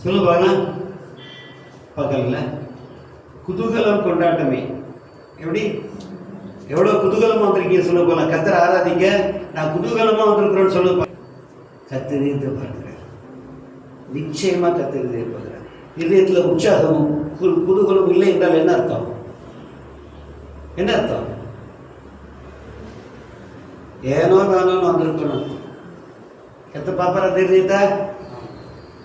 சொல்லு பார்க்கலாம். பார்க்கல குதூகலம் கொண்டாட்டமே. எப்படி எவ்வளோ குதூகலமாக வந்திருக்கீங்க சொல்ல போகலாம். கத்தரை ஆராதிங்க, நான் குதூகலமாக வந்திருக்கிறேன்னு சொல்ல. கத்தரை எதிர்பார்க்கிறேன், நிச்சயமாக கத்தரை எதிர்பார்க்கிறேன். இதயத்தில் உற்சாகமும் குதூகலம் இல்லை என்றால் என்ன அர்த்தம்? என்ன அர்த்தம்? ஏனோ தானோன்னு வந்திருக்கணும். கத்த பார்ப்பாரா? தெரியுதா?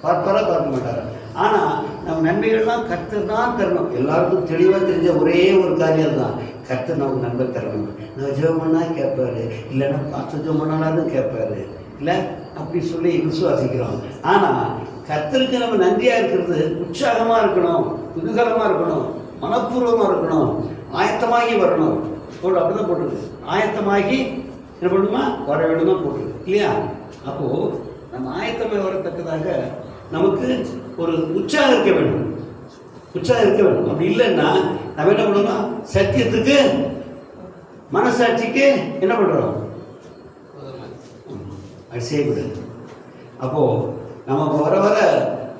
பார்ப்பாரா? பார்க்க மாட்டாரா? ஆனால் நம்ம நன்மைகள்லாம் கர்த்தர் தான் தரணும். எல்லாருக்கும் தெளிவாக தெரிஞ்ச ஒரே ஒரு காரியம் தான், கர்த்தர் நமக்கு நன்மை தரணும். நான் ஜெபம் பண்ணால் கேட்பாரு, இல்லைன்னா பார்த்து ஜெபம் பண்ணாலும் கேட்பாரு, இல்லை அப்படி சொல்லி விசுவாசிக்கிறோம். ஆனால் கர்த்தருக்கு நம்ம நன்றியாக இருக்கிறது உற்சாகமாக இருக்கணும், குதூகலமாக இருக்கணும், மனப்பூர்வமாக இருக்கணும், ஆயத்தமாகி வரணும். அப்படி தான் போட்டுருக்கு. ஆயத்தமாகி என்ன பண்ணணுமா? வர வேணுமா போட்டுருக்கு இல்லையா? அப்போது நம்ம ஆயத்தமாக வரத்தக்கதாக நமக்கு ஒரு உற்சாகம் இருக்க வேண்டும், உற்சாகம் இருக்க வேண்டும். அப்படி இல்லைன்னா நம்ம என்ன பண்ணணும்? சத்தியத்துக்கு மனசாட்சிக்கு என்ன பண்ணுறோம்? அது செய்யக்கூடாது. அப்போது நம்ம வர வர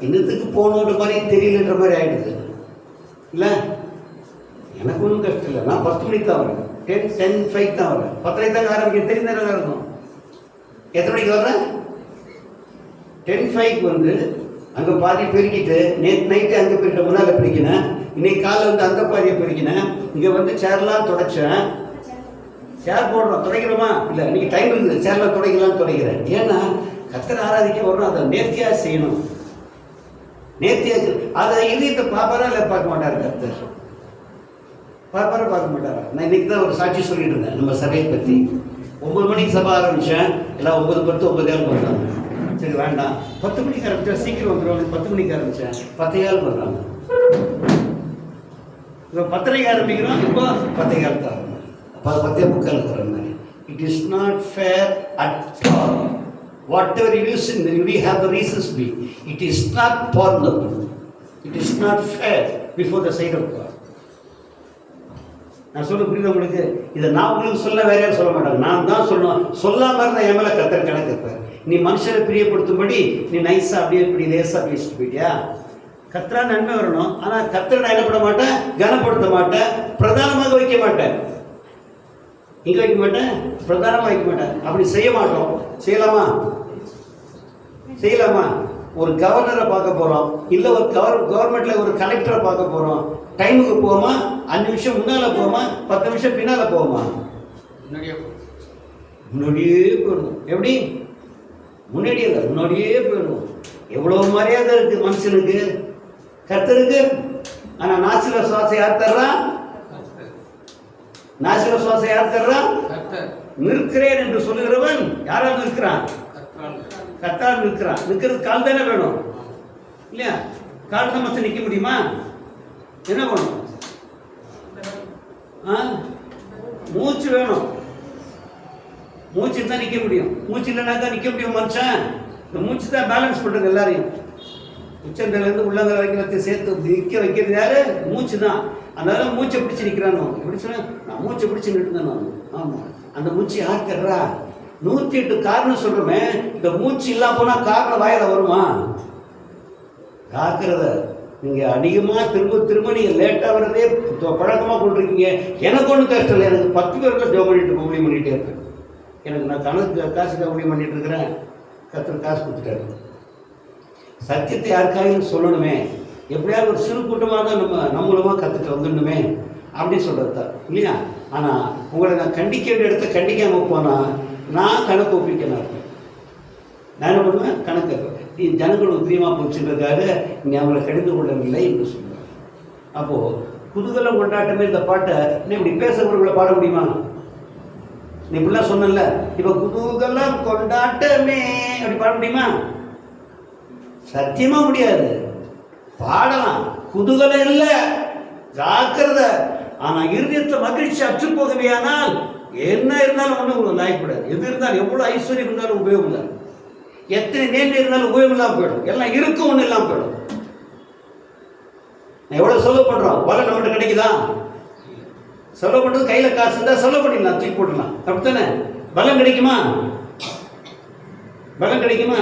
இன்னத்துக்கு போகணுன்ற மாதிரி தெரியலன்ற மாதிரி ஆகிடுது இல்லை? எனக்கு ஒன்றும் கஷ்டம் இல்லை. நான் 10 மணிக்கு தான் வரேன், 10:05 தான் வரேன். 10:30 தான் ஆரம்பிக்க தெரிந்த நேரம் இருக்கும். எத்தனை மணிக்கு வர்றேன்? 10:05 வந்து அங்கே பாதி பெருக்கிட்டு, நேற்று நைட்டு அங்கே போயிட்ட முன்னால் பிரிக்கினேன், இன்னைக்கு காலை வந்து அந்த பாதியை பிரிக்கினேன், இங்கே வந்து சேர்லாம் துடைச்சேன். சேர் போடுறோம், துடைக்கிறோமா? இல்லை, இன்னைக்கு டைம் இருக்குது, சேர்லாம் துடைக்கலாம்னு துடைக்கிறேன். ஏன்னா கத்தரை ஆராதிக்க வரணும், அதை நேர்த்தியாக செய்யணும். நேர்த்தியாக அதை இதயத்தை பார்ப்பாரா இல்லை பார்க்க மாட்டார்? கத்தர் பார்ப்பாரா பார்க்க மாட்டாரா? நான் இன்னைக்கு தான் ஒரு சாட்சி சொல்லிட்டு இருந்தேன் நம்ம சபையை பற்றி. 9 மணிக்கு சபை ஆரம்பித்தேன், எல்லாம் 9:10 9:15 பண்ணுறாங்க. சரி வேண்டாம், 10 மணிக்கு ஆரம்பித்தேன், சீக்கிரம் வந்துடுவாங்க. 10 மணிக்கு ஆரம்பித்தேன், 10:15 பண்ணுறாங்க. இப்போ 10:30 ஆரம்பிக்கிறோம், இப்போ 10:15 தான் ஆரம்பிக்கும். அப்போ 10:45 இருக்கிற மாதிரி. It is not fair at all. Whatever you use, we have the reasons be. It is not possible. It is not fair before the sight of God. நான் சொல்ல புரியுது உங்களுக்கு? இதை நான் உங்களுக்கு சொல்ல வேற யாரும் சொல்ல மாட்டாங்க, நான் தான் சொல்லணும். சொல்லாமல் இருந்தால் என் மேலே கத்தர் கணக்கு இருப்பார். நீ மனுஷரை பிரியப்படுத்தும்படி நீ நைஸாக அப்படியே இப்படி லேசாக பேசிட்டு போயிட்டியா? கத்தரா நன்மை வரணும். ஆனால் கத்தரை நான் என்ன பண்ண மாட்டேன்? கனப்படுத்த மாட்டேன், பிரதானமாக வைக்க மாட்டேன். இங்கே வைக்க மாட்டேன், பிரதானமாக வைக்க மாட்டேன். அப்படி செய்ய மாட்டோம். செய்யலாமா? செய்யலாமா? ஒரு கவர்னரை பார்க்க போகிறோம், இல்லை ஒரு கவர்மெண்ட்டில் ஒரு கலெக்டரை பார்க்க போகிறோம். டைமுக்கு போவோமா? 5 நிமிஷம் முன்னால் போவோமா? 10 நிமிஷம் பின்னால் போவோமா? முன்னாடியே போயிடணும். எப்படி? முன்னாடியே இல்லை, முன்னாடியே போயிடணும். எவ்வளோ மரியாதை இருக்குது மனுஷனுக்கு, கர்த்தருக்கு. ஆனால் நாசில சுவாசம் யார் தர்றா? நாசில சுவாசம் யார் தர்றா? நிற்கிறேன் என்று சொல்லுகிறவன் யாரால் நிற்கிறான்? கர்த்தரால் நிற்கிறான். நிற்கிறது கால் தானே வேணும் இல்லையா? கால் தான் மச்சம் நிற்க முடியுமா? என்ன பண்ணணும்? மூச்சு வேணும். மூச்சு தான் நிற்க முடியும். மூச்சு இல்லைனா தான் நிற்க முடியும் மனுஷன். இந்த மூச்சு தான் பேலன்ஸ் பண்ணுறது எல்லாரையும். உச்சந்தலேருந்து உள்ளங்கரை வரைக்கும் சேர்த்து நிற்க வைக்கிறது யாரு? மூச்சு தான். அதனால மூச்சை பிடிச்சி நிற்கிறானோ. எப்படி சொன்ன? நான் மூச்சை பிடிச்சி நிறுத்தணும் நான். ஆமாம், அந்த மூச்சு யார் தர்றா? 108 காரணம் சொல்கிறோமே, இந்த மூச்சு இல்லாம போனால் காரணம் வாயில் வருமா? காக்கிறத நீங்கள் அதிகமாக திரும்ப நீங்கள் லேட்டாக வரதே பழக்கமாக கொண்டிருக்கீங்க. எனக்கு ஒன்றும் கஷ்டம் இல்லை, எனக்கு 10 பேருக்கு ஜோம் பண்ணிட்டு ஊழியம் பண்ணிகிட்டே இருக்கேன். எனக்கு நான் காசுக்காக ஊழியம் பண்ணிட்டு இருக்கிறேன், கர்த்தர் காசு கொடுத்துட்டாரு. சத்தியத்தை யாருக்காக சொல்லணுமே, எப்படியாவது ஒரு சிறு கூட்டமாக தான் நம்ம மூலமாக கற்றுக்க வந்துடணுமே அப்படின்னு சொல்கிறது தான் இல்லையா? ஆனால் உங்களை நான் கண்டிக்க வேண்டிய இடத்த கண்டிக்காமல் போனால் நான் கணக்கு ஒப்பிக்கணும். நான் என்ன பண்ணுவேன்? கணக்கு நீ ஜனங்களுக்கு பிரியமாக போச்சுன்றதுக்காக நீ அவங்களை கடிந்து கொள்ளவில்லை என்று சொல்லுவேன். அப்போது குதூகலம் கொண்டாட்டமே இந்த பாட்டை நீ இப்படி பேசுகிறவங்களை பாட முடியுமா? நீ இப்படிலாம் சொன்னல, இப்போ குதூகலம் கொண்டாட்டமே அப்படி பாட முடியுமா? சத்தியமாக முடியாது. பாடலாம், குதூகலம் இல்லை, ஜாக்கிரதை. ஆனால் இருதயத்தில் மகிழ்ச்சி அற்று போகவே. ஆனால் என்ன இருந்தாலும் ஒன்றும் லாய்க்கூடாது. எது இருந்தாலும் எவ்வளோ ஐஸ்வர்யம் இருந்தாலும் உபயோகம் இல்லை, எத்தனை நேர்மை இருந்தாலும் உபயோகம் இல்லாமல் போயிடும். எல்லாம் இருக்கும், ஒன்றும் இல்லாமல் போயிடும். எவ்வளோ செலவு பண்ணுறோம், பலன் நம்மகிட்ட கிடைக்குதா? செலவு பண்ணுறது கையில் காசு இருந்தால் செலவு பண்ணிடலாம், தூக்கி போட்டுடலாம். அப்படித்தானே? பலம் கிடைக்குமா? பலம் கிடைக்குமா?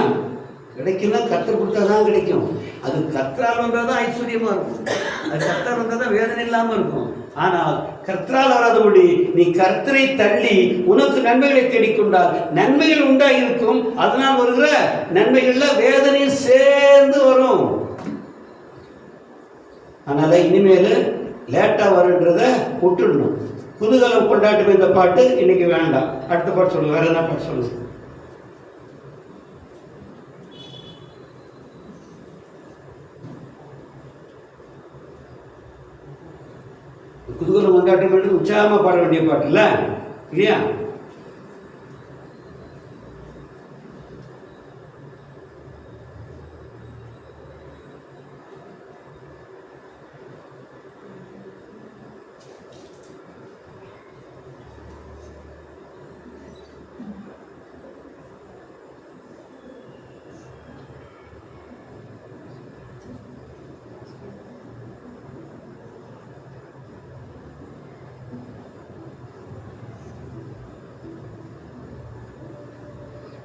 கிடைக்குன்னா கர்த்தர் கொடுத்தா தான் கிடைக்கும். அது கர்த்தரால் வந்தால் தான் ஐஸ்வர்யமாக இருக்கும். அது கர்த்தர் வந்தால் தான் வேதனை இல்லாமல் இருக்கும். ஆனால் கர்த்தரால் வராதபடி நீ கர்த்தரை தள்ளி உனக்கு நன்மைகளை தேடிக்கொண்டால் நன்மைகள் உண்டாகி இருக்கும். அதனால் வருகிற நன்மைகள்ல வேதனை சேர்ந்து வரும். அதனால இனிமேல் லேட்டா வருன்றத விட்டுடணும். குதூகலம் கொண்டாட்டம் இந்த பாட்டு இன்னைக்கு வேண்டாம். அடுத்த பாட்டு சொல்லுங்க. வேற என்ன பாட்டு சொல்லுங்க? குதூகலம் கொண்டாட்டம் என்று உற்சாகமா பாட வேண்டிய பாட்டு இல்ல இல்லையா?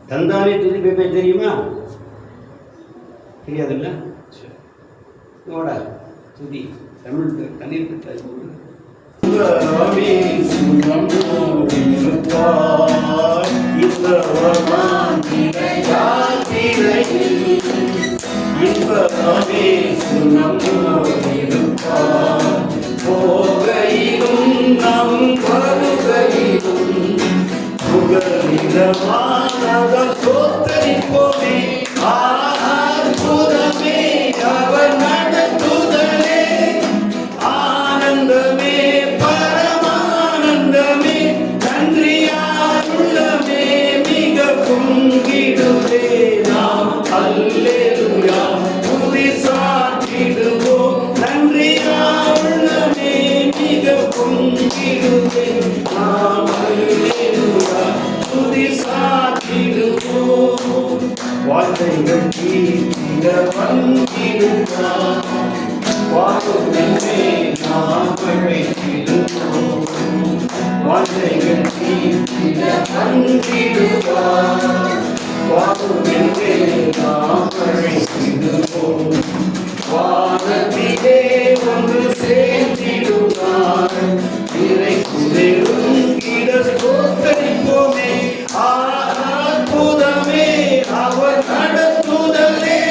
தந்தானே துதிப்பை தெரியுமா? தெரியாதுல்ல? ஓட துதி தமிழ் தண்ணீர் பெற்ற போகையிலும் நம் வருகையிலும் சோத்தரிப்போமே அற்புதமே அவர் நடத்துதலே ஆனந்தமே பரமானந்தமே நன்றியாருள்ளமே மிக பொங்கிடுவே நாம் அல்லேலூயா துதி சாற்றிடுவோம் நன்றியாருள்ளமே மிக பொங்கிடுவே நாம் அல்லேலூயா துதி சாற்றிடுவோம் வாழ்க்கைகள் தீர்த்திட வந்திடுவார் வாழ்க்கையே நாம் அழைத்திடுவோம் வாழ்க்கைகள் தீர்த்திட வந்திடுவார் வாழ்க்கையே நாம் அழைத்திடுவோம் வானத்திலே ஒன்று சேர்ந்திடுவார் இறை குதிரும் இட சோத்தரிப்போமே அற்புதமே அவர் நடத்துதலே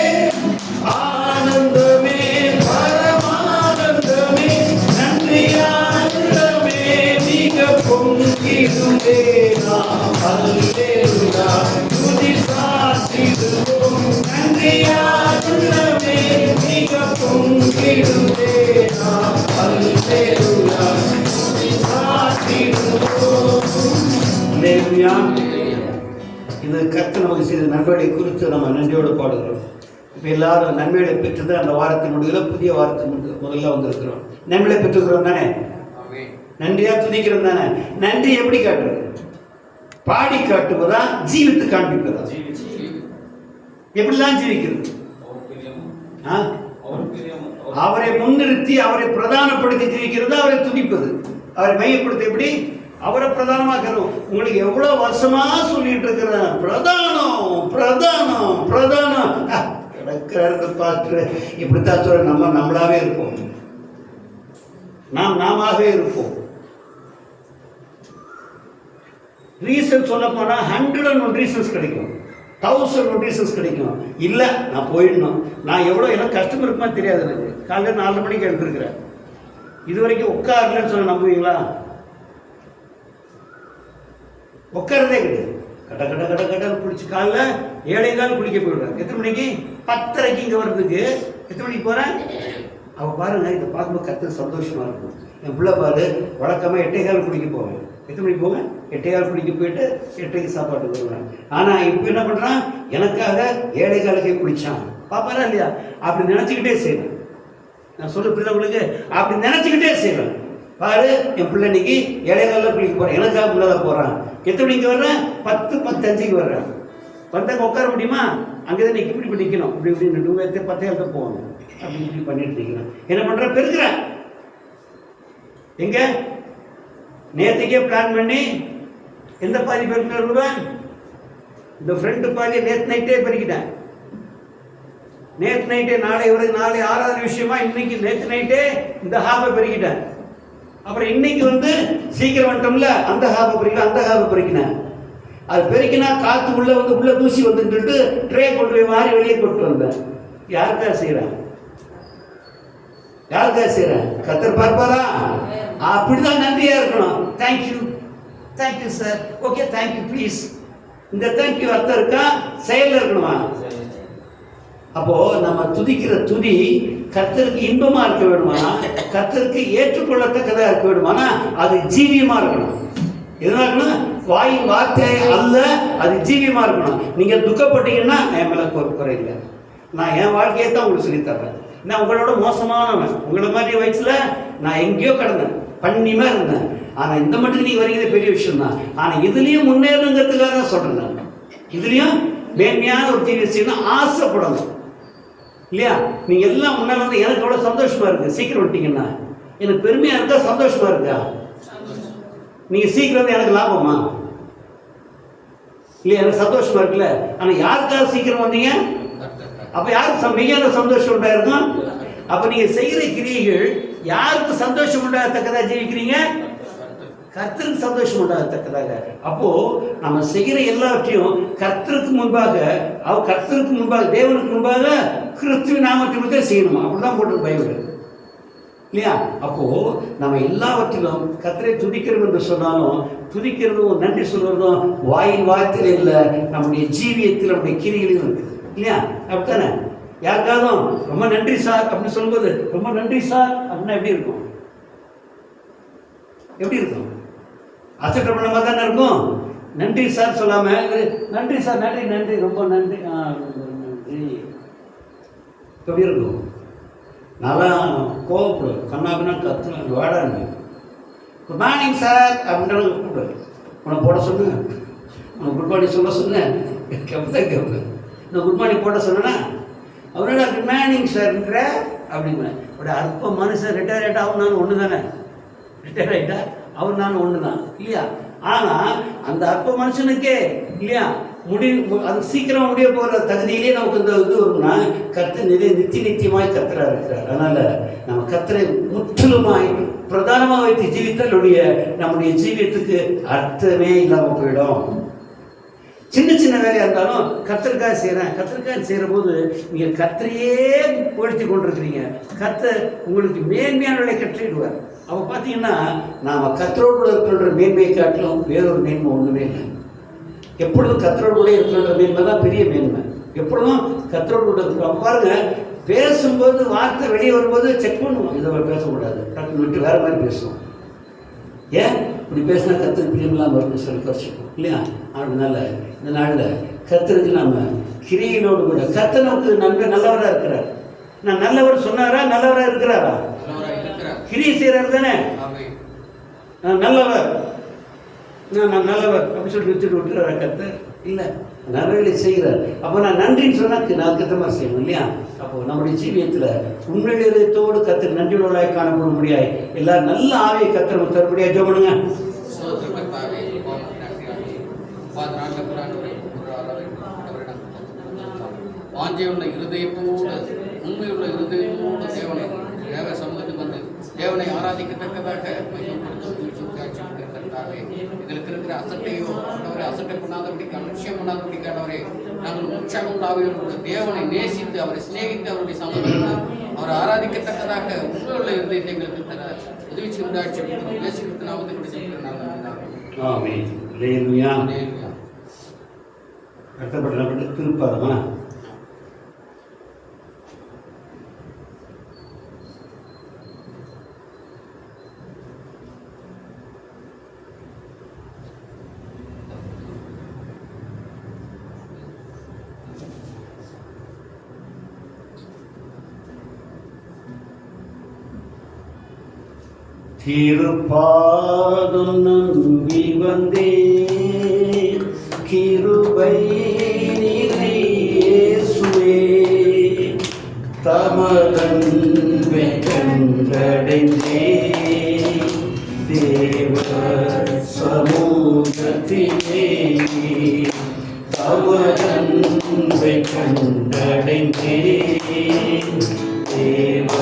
ஆனந்தமே பரமானந்தமே நன்றியாருள்ளமே மிக பொங்கிடுவே நாம் அல்லேலூயா துதி சாற்றிடுவோம் நன்றியாருள்ளமே மிக பொங்கிடுவே நாம் அல்லேலூயா துதி சாற்றிடுவோம். அல்லேலூயா. இது கர்த்தர் நமக்கு செய்த நன்மைகளை குறித்து நம்ம நன்றியோடு பாடுகிறோம். இப்போ எல்லாரும் நன்மைகளை பெற்றது அந்த வாரத்தின் முடிவில் புதிய வாரத்தின் முதல்ல வந்திருக்கிறோம். நன்மைகளை பெற்றுக்கிறோம் தானே? நன்றியா துதிக்கிறோம் தானே? நன்றி எப்படி காட்டுறது? பாடி காட்டுவதா ஜீவித்து காண்பிப்பதா? எப்படிலாம் ஜீவிக்கிறது? அவரை முன்னிறுத்தி அவரை பிரதானப்படுத்தி ஜீவிக்கிறது, அவரை துதிப்பது, அவரை மையப்படுத்த எப்படி அவரை பிரதானமாக்கணும். உங்களுக்கு எவ்வளவு வருஷமா சொல்லிட்டு இருக்கிறேன் பிரதானம் பிரதானம் பிரதானம் கிடக்கிறாரு பாஸ்டர் இப்படித்தான் சொல்ற. நம்ம நம்மளாவே இருப்போம், நாமவே இருப்போம். ரீசன் சொல்ல போனா 101 ரீசன்ஸ் கிடைக்கும், 1001 ரீசன்ஸ் கிடைக்கும். இல்லை நான் போயிடணும், நான் எவ்வளோ எல்லாம் கஷ்டம் இருக்குமா தெரியாது எனக்கு. காலையில் 4 மணிக்கு எழுந்திருக்கிறேன், இது வரைக்கும் உட்காரலன்னு சொல்ல நம்புவீங்களா? உட்காரதே கிடையாது. கட கட கட கடன்னு குளிச்சு காலைல 7:15 குளிக்க போயிடுறேன். எத்தனை மணிக்கு? 10:30 இங்கே வர்றதுக்கு எத்தனை மணிக்கு போகிறேன்? அவள் பாருங்க, இதை பார்க்கும்போது கருத்து சந்தோஷமாக இருக்கும். என் பிள்ளை பாரு வழக்கமாக 8:15 குளிக்க போவேன். எத்தனை மணிக்கு போவேன்? 8:15 குளிக்க போயிட்டு 8:00 சாப்பாட்டுக்கு வருவேன். ஆனால் இப்போ என்ன பண்ணுறான்? எனக்காக 7:15 குளிச்சான். பாப்பாரா இல்லையா? அப்படி நினச்சிக்கிட்டே செய்வேன். நான் சொல்ல பிள்ளை உங்களுக்கு அப்படி நினச்சிக்கிட்டே செய்வேன். பாரு என் பிள்ளை இன்னைக்கு 7:15 குளிக்க போகிறேன், எனக்காக முன்னால போகிறான். எத்தனை மணிக்கு வர்றேன்? 10:10:05 வர்றேன். வந்தாங்க உட்கார முடியுமா? அங்கே தான் இப்படி நிற்கணும், இப்படி இப்படி 10:10 போவாங்க. அப்படி இப்படி பண்ணிட்டு நிற்கிறேன். என்ன பண்ணுறேன்? பெருக்கிறேன். எங்க நேற்றுக்கே பிளான் பண்ணி எந்த பாதி பெருக்கிறேன்? இந்த ஃப்ரெண்டு பாதியை நேற்று நைட்டே பெருக்கிட்டேன். நேற்று நைட்டே நாளை நாளை ஆராதனை விஷயமா இன்னைக்கு நேற்று நைட்டே இந்த ஹாபை பெருக்கிட்டேன். அப்புறம் இன்னைக்கு சீக்கிரம் வந்துட்டோம்ல, அந்த ஹாபை பெருக்கினேன், அந்த ஹாபை பெருக்கினேன். அது பெருக்கினா காற்று உள்ள தூசி வந்துட்டு ட்ரே கொண்டு போய் மாறி வெளியே கொண்டு வந்தேன். யாருக்காக செய்கிறேன்? யாருக்காக செய்கிறேன்? கர்த்தர் பார்ப்பாரா? அப்படிதான் நன்றியா இருக்கணும். Thank you, thank you sir, okay thank you please. இந்த தேங்க்யூ அர்த்தம் இருக்கா? செயலில் இருக்கணுமா? அப்போ நம்ம துதிக்கிற துதி கர்த்தருக்கு இன்பமா இருக்க வேணுமானா, கர்த்தருக்கு ஏற்றுக்கொள்ளத்தக்கதா இருக்க வேணுமானா அது ஜீவியமா இருக்கணும். எதுனா இருக்கணும்? வாயின் வார்த்தை அல்ல, அது ஜீவியமா இருக்கணும். நீங்க துக்கப்பட்டீங்கன்னா என் மேல குறை இல்லை, நான் என் வாழ்க்கையை தான் உங்களுக்கு சொல்லி தர்றேன். நான் உங்களோட மோசமானவன், உங்களை மாதிரி வயசுல நான் எங்கேயோ கிடந்தேன், பண்ணிமா இருந்தேன். ஆனா இந்த மட்டும் நீங்க வரீங்க பெரிய விஷயம் தான். ஆனா இதுலயும் முன்னேறணுங்கிறதுக்காக தான் சொல்றேன். நான் இதுலயும் மேன்மையான ஒரு தீவிர செய்யணும் ஆசைப்படணும் இல்லையா? நீங்க எல்லாம் முன்னால எனக்கு எவ்வளவு சந்தோஷமா இருக்கு. சீக்கிரம் விட்டீங்கன்னா எனக்கு பெருமையா இருக்கா, சந்தோஷமா இருக்கா? நீங்க சீக்கிரம் எனக்கு லாபமா இல்லையா? எனக்கு சந்தோஷமா இருக்குல்ல. ஆனா யாருக்காக சீக்கிரம் வந்தீங்க? அப்ப யாருக்கு மெய்யான சந்தோஷம் உண்டாயிருக்கும்? அப்ப நீங்க செய்கிற கிரியைகள் யாருக்கு சந்தோஷம் உண்டாகத்தக்கதா ஜீவிக்கிறீங்க? கர்த்தருக்கு சந்தோஷம் உண்டாகத்தக்கதாக. அப்போ நம்ம செய்கிற எல்லாவற்றையும் கர்த்தருக்கு முன்பாக, கர்த்தருக்கு முன்பாக, தேவனுக்கு முன்பாக கிறிஸ்துவ நாமத்தை செய்யணும். அப்படிதான் போட்டு பைபிள் இல்லையா? அப்போ நம்ம எல்லாவற்றிலும் கர்த்தரை துதிக்கிறோம் என்று சொன்னாலும், துதிக்கிறதும் நன்றி சொல்றதும் வாயின் வார்த்தையில் இல்லை, நம்முடைய ஜீவியத்தில், நம்முடைய கிரிகளிலும் இருக்குது இல்லையா? அப்படித்தானே? யாருக்காவது ரொம்ப நன்றி சார் அப்படின்னு சொல்லும்போது ரொம்ப நன்றி சார் அப்படின்னா எப்படி இருக்கும்? எப்படி இருக்கும்? அசட்ட பண்ணமா தானே இருக்கும். நன்றி சார் சொல்லாம நன்றி சார், நன்றி நன்றி, ரொம்ப நன்றி, நன்றி எப்படி இருக்கும்? நல்லா கோவப்படும், கண்ணாபின்னா கத்து வாடான்னு. குட் மார்னிங் சார் அப்படின்றது கூப்பிடுவார். உன்னை போட சொன்னேன், உனக்கு குட் மார்னிங் சொல்ல சொன்னேன், கேட்பதான் கேட்பேன். நான் குட் மார்னிங் போட சொன்னேன்னா அவரோட குட் மார்னிங் சார்ன்ற அப்படிங்கிறேன். ஒரு அற்ப மனுஷன் ரிட்டையர் ஆகிட்டா அவன் நான் ஒன்று தானே, ரிட்டையர் ஆகிட்டா அவர் நான் ஒன்று தான் இல்லையா? ஆனால் அந்த அற்ப மனுஷனுக்கே இல்லையா அது சீக்கிரம் முடிய போகிற தகுதியிலே நமக்கு இந்த இது வரும்னா கர்த்தர் நித்தியமாய் கர்த்தராக இருக்கிறார். அதனால நம்ம கர்த்தரை முற்றிலுமாய் பிரதானமாக வைத்து ஜீவித்தலுடைய நம்முடைய ஜீவியத்துக்கு அர்த்தமே இல்லாமல் போயிடும். சின்ன சின்ன வேலையாக இருந்தாலும் கர்த்தருக்காக செய்கிறேன், கர்த்தருக்காக செய்கிற போது நீங்கள் கர்த்தரையே உயர்த்தி கொண்டிருக்கிறீங்க. கர்த்தர் உங்களுக்கு மேன்மையான வேலை கட்டளையிடுவார். அப்போ பார்த்தீங்கன்னா நாம் கர்த்தரோடு கூட இருக்கின்ற மேன்மையை காட்டிலும் வேறொரு மேன்மை ஒன்றுமே இல்லை. எப்பொழுதும் கர்த்தரோடு கூட இருக்கின்ற மேன்மை தான் பெரிய மேன்மை. எப்பொழுதும் கர்த்தரோடு கூட இருக்கிறோம். பாருங்க, பேசும்போது வார்த்தை வெளியே வரும்போது செக் பண்ணுவோம், இதை பேசக்கூடாது, டக்குன்னு விட்டு வேறு மாதிரி பேசுவோம். ஏன் இப்படி பேசினா கர்த்தருக்கு பிரியமில்லாமல் இருக்குன்னு சொல்லி குறைச்சிப்போம் இல்லையா? அதனால இந்த நாளில் கர்த்தருக்கு நாம் கிரியையினோடு கூட கர்த்தர் நமக்கு நல்லவராக இருக்கிறார். நான் நல்லவர் சொன்னாரா? நல்லவராக இருக்கிறாரா? கிரியை செய்கிறார் தானே. நான் நல்லவர், நான் நல்லவர் அப்படின்னு சொல்லி விட்டுறாரா கர்த்தர்? இல்லை, நல்லவர்களை செய்கிறார். அப்போ நான் நன்றின்னு சொன்னால் நான் கத்தமாக செய்யணும் இல்லையா? அப்போ நம்முடைய ஜீவியத்தில் உண்மையிலேயத்தோடு கர்த்தர் நன்றியுள்ளவர்களாய் காணப்பட முடியாது. எல்லாரும் நல்ல ஆவியை கர்த்தர் தரும்படியா ஜெபம் பண்ணுங்க. வாஞ்சையுள்ள இருதயத்தோடு, உண்மையுள்ள இருதயத்தோடு தேவ சமூகத்துக்கு வந்து தேவனை ஆராதிக்கத்தக்கதாக இதற்கு இருக்கிற அசட்டையோ ஆண்டவரை அசட்டை பண்ணாதபடிக்கு அலட்சியம் பண்ணாதபடிக்கு ஆண்டவரை நாங்கள் உற்சாகம் ஆவியோடு தேவனை நேசித்து அவரை சிநேகித்து அவருடைய சமூகத்தில் அவரை ஆராதிக்கத்தக்கதாக உண்மையுள்ள இருதயத்தை எங்களுக்கு தர உதவி செய்தாட்சி பேசுகிறது. நான் வந்து கஷ்டப்பட்டு திருப்பாதமா திருப்பாதம் நம்பி வந்தேன், கிருபை நிறை இயேசுவே, தமதன்பை கண்டடைந்தேன், தேவ சமூகத்திலே தமதன்பை கண்டடைந்தேன். தேவ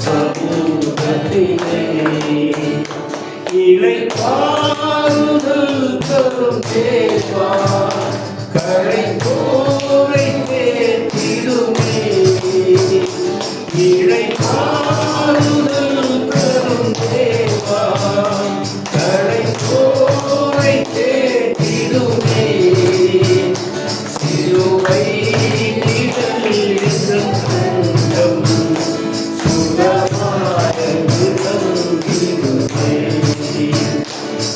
சமூகத்திலே இளைப்பாறுதல் தரும் தேவா களைப்போரை தேற்றிடுமே. இளைப்பாறுதல் தரும் தேவா களைப்போரை தேற்றிடுமே. சிலுவை நிழலில் சங்கம் சுகமாயது தந்திடுமே.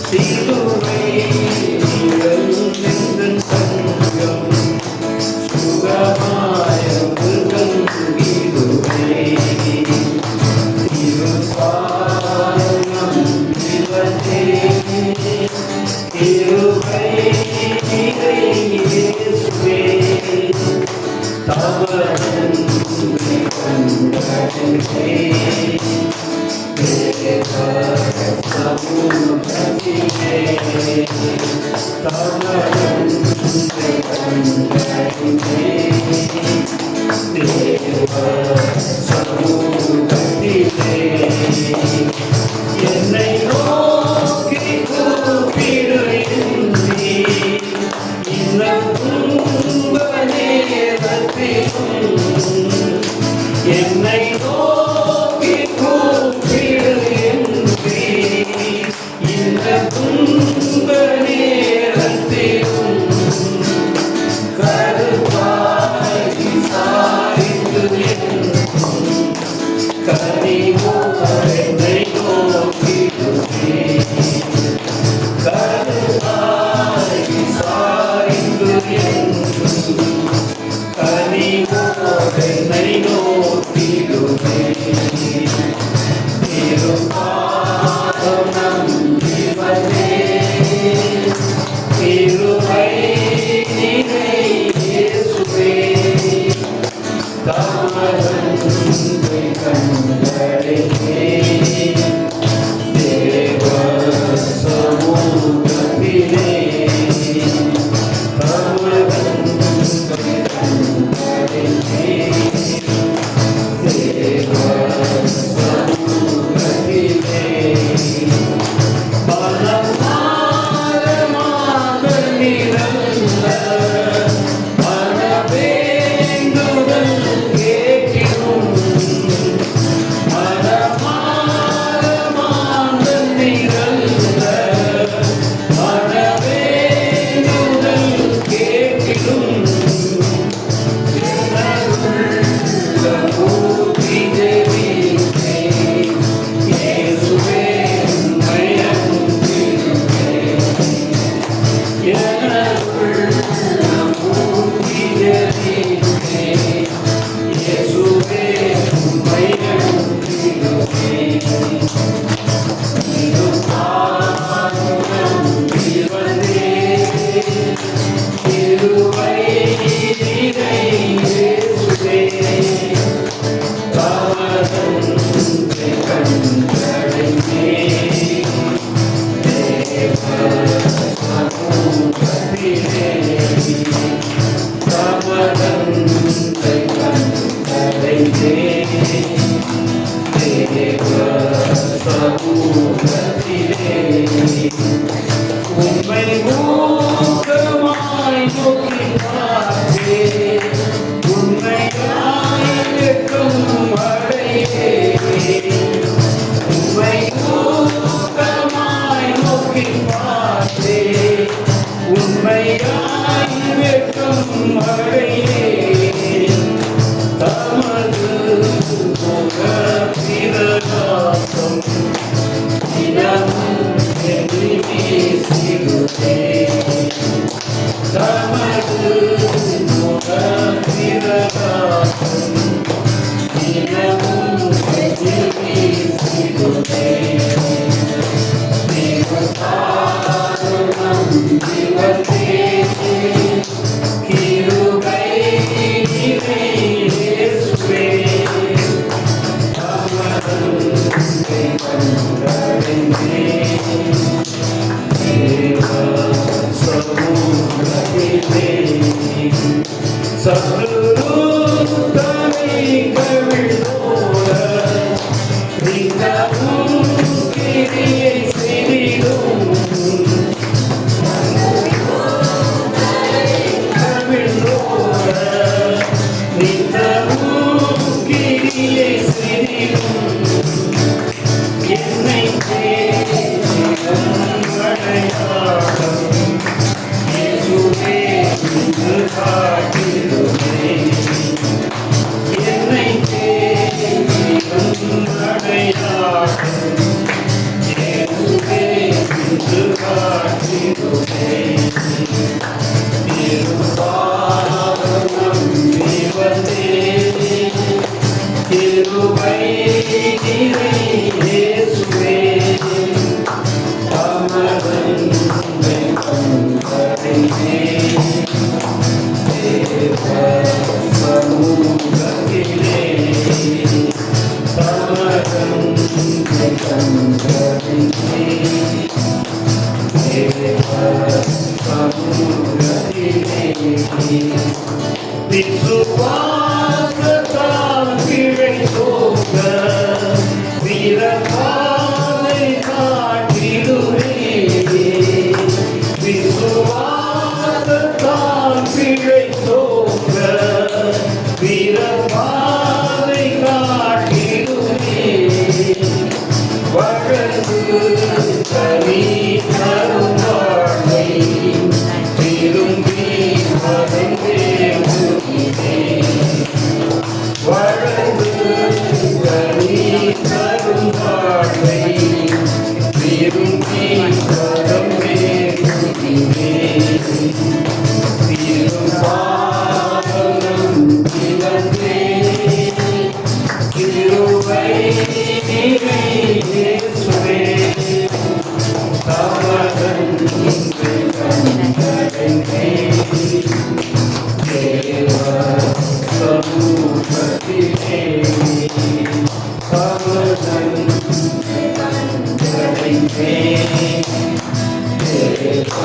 சிலுவை நிழலில் சங்கம் சுகமாயது தந்திடுமே. திருப்பாதம் இவனே திருவை நிறை இயேசுவே தவறன் கண்டே தேவ சமூகத்திலே தவறன் கண்டே தேவ சமூகத்திலே என்னை நோக்கி கூப்பிடு நீ இன்னும் துன்ப நேரத்திலும் என்னை நோக்கி கூப்பிடு நீ இன்னும் துன்ப நேரத்திலும் கருவாய் விசாரித்து கனிவோடு என்னை நோக்கிடுமே. கருவாய் விசாரித்து கனிவோடு என்னை நோக்கிடுமே. திருப்பாதம் நம்பிவதே திருவை நிறை இயேசுவே தாமரை கண்களே தேவ சமூகத்திலே தாமரை கண்களே தேவ சமூகத்திலே பலமாரமாக நிரந்த மனவேண்டுதல் கேட்டிடும் மனமாரமாக நிரந்த மனவேண்டுதல் கேட்டிடும் ஊற்றி ஜெபித்தே இயேசுவே உம்மை ஊக்கமாய் நோக்கி பார்த்தே உண்மையாய் வெட்கம் அடையே. உம்மை ஊக்கமாய் நோக்கி பார்த்தே உண்மையாய் வெட்கம் அடையே. தமது முக பிரகாசம் தினமும் என்னை வீசிடுதே. தமது முக பிரகாசம் தினமும் என்னை வீசிடுதே. திருப்பாதம் இவனே கிருபை நிறை இயேசுவே தாமரை கண்களே தேவ சமூகத்திலே சர்வ மூக்கிலே சிரிக்கும் என்னை அடையாளம் இயேசுவே என்று காட்டிடுமே. என்னை அடையாளம் இயேசுவே என்று காட்டிடுமே. கிருபை நிறை இயேசுவே தமதன்மை கண்டடைந்தே. தேவ சமூகத்திலே தமதன்மை கண்டடைந்தே. தேவ சமூகத்திலே விசுவாசத்தால் பிழைத்தோங்க வீரபாதை காட்டிடுமே. விசுவாசத்தால் பிழைத்தோங்க வீரபாதை காட்டிடுமே. வழக்கு கனி தரும் வாழ்வை விரும்பி மறந்தே வழக்கு கனி தரும் வாழ்வை விரும்பி மறந்தே திருப்பாதம் இழந்தே. கிருபை நிறை இயேசுவே தமதன்மை கண்டடைந்தே. தேவ சமூகத்திலே தமதன்மை கண்டடைந்தே. தேவ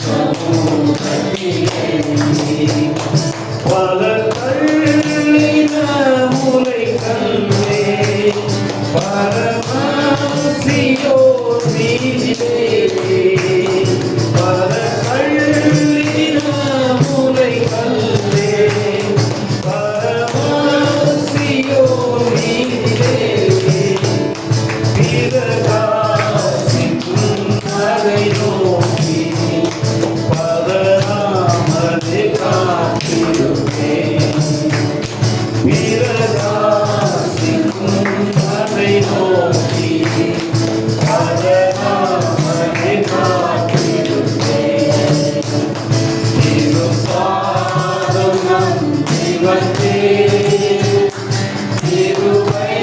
சமூகத்திலே பல கள்ளின முலை கல்வே பரமசியோ நீதிலே. பல கள்ளின முலை கல்வே பரமசியோ நீதிலே. பிரகாசிக்கும் அதை நோக்கி பதராமலே காத்திடுமே. பிரகாசிக்கும் அதை நோக்கி பதராமலே காத்திடுமே. திருப்பாதம் நம்பி வந்தேன். கிருபை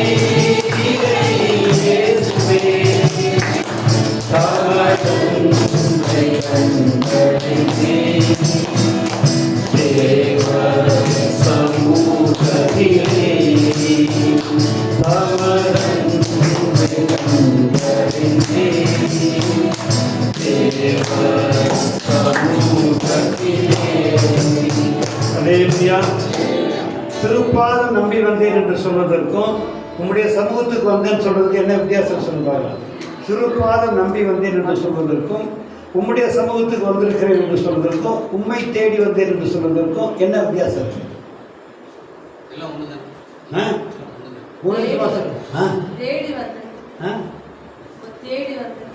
நிறை இயேசுவே தமதன்மை கண்டடைந்தே. தேவ சமூகத்திலே தமதன்மை கண்டடைந்தே. தேவ சமூகத்திலே. அல்லேலூயா. திருப்பாதம் நம்பி வந்தேன் என்று சொல்வதற்கும் உம்முடைய சமூகத்துக்கு வந்தேன்னு சொல்றதுக்கு என்ன வித்தியாசம் சொல்லுவாங்க? திருப்பாதம் நம்பி வந்தேன் என்று சொல்வதற்கும் உம்முடைய சமூகத்துக்கு வந்திருக்கிறேன் என்று சொல்வதற்கும் உம்மை தேடி வந்தேன் என்று சொல்வதற்கும் என்ன வித்தியாசம்? எல்லாம் ஒண்ணுதான்.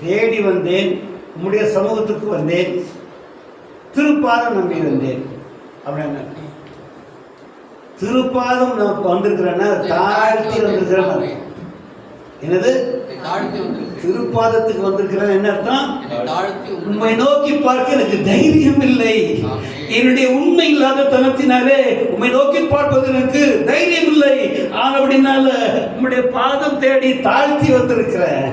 தேடி வந்தேன், உம்முடைய சமூகத்துக்கு வந்தேன், திருப்பாதம் நம்பி வந்தேன். அப்படின்னா திருப்பாதம் நான் வந்திருக்கிறேன்னா தாழ்த்தி வந்திருக்கிறேன். என்னது? திருப்பாதத்துக்கு வந்திருக்கிறேன் என்ன அர்த்தம்? உண்மை நோக்கி பார்க்க எனக்கு தைரியம் இல்லை. என்னுடைய உண்மை இல்லாத தனத்தினாலே உண்மை நோக்கி பார்ப்பது எனக்கு தைரியம் இல்லை. ஆனபடினால உம்முடைய பாதம் தேடி தாழ்த்தி வந்திருக்கிறேன்.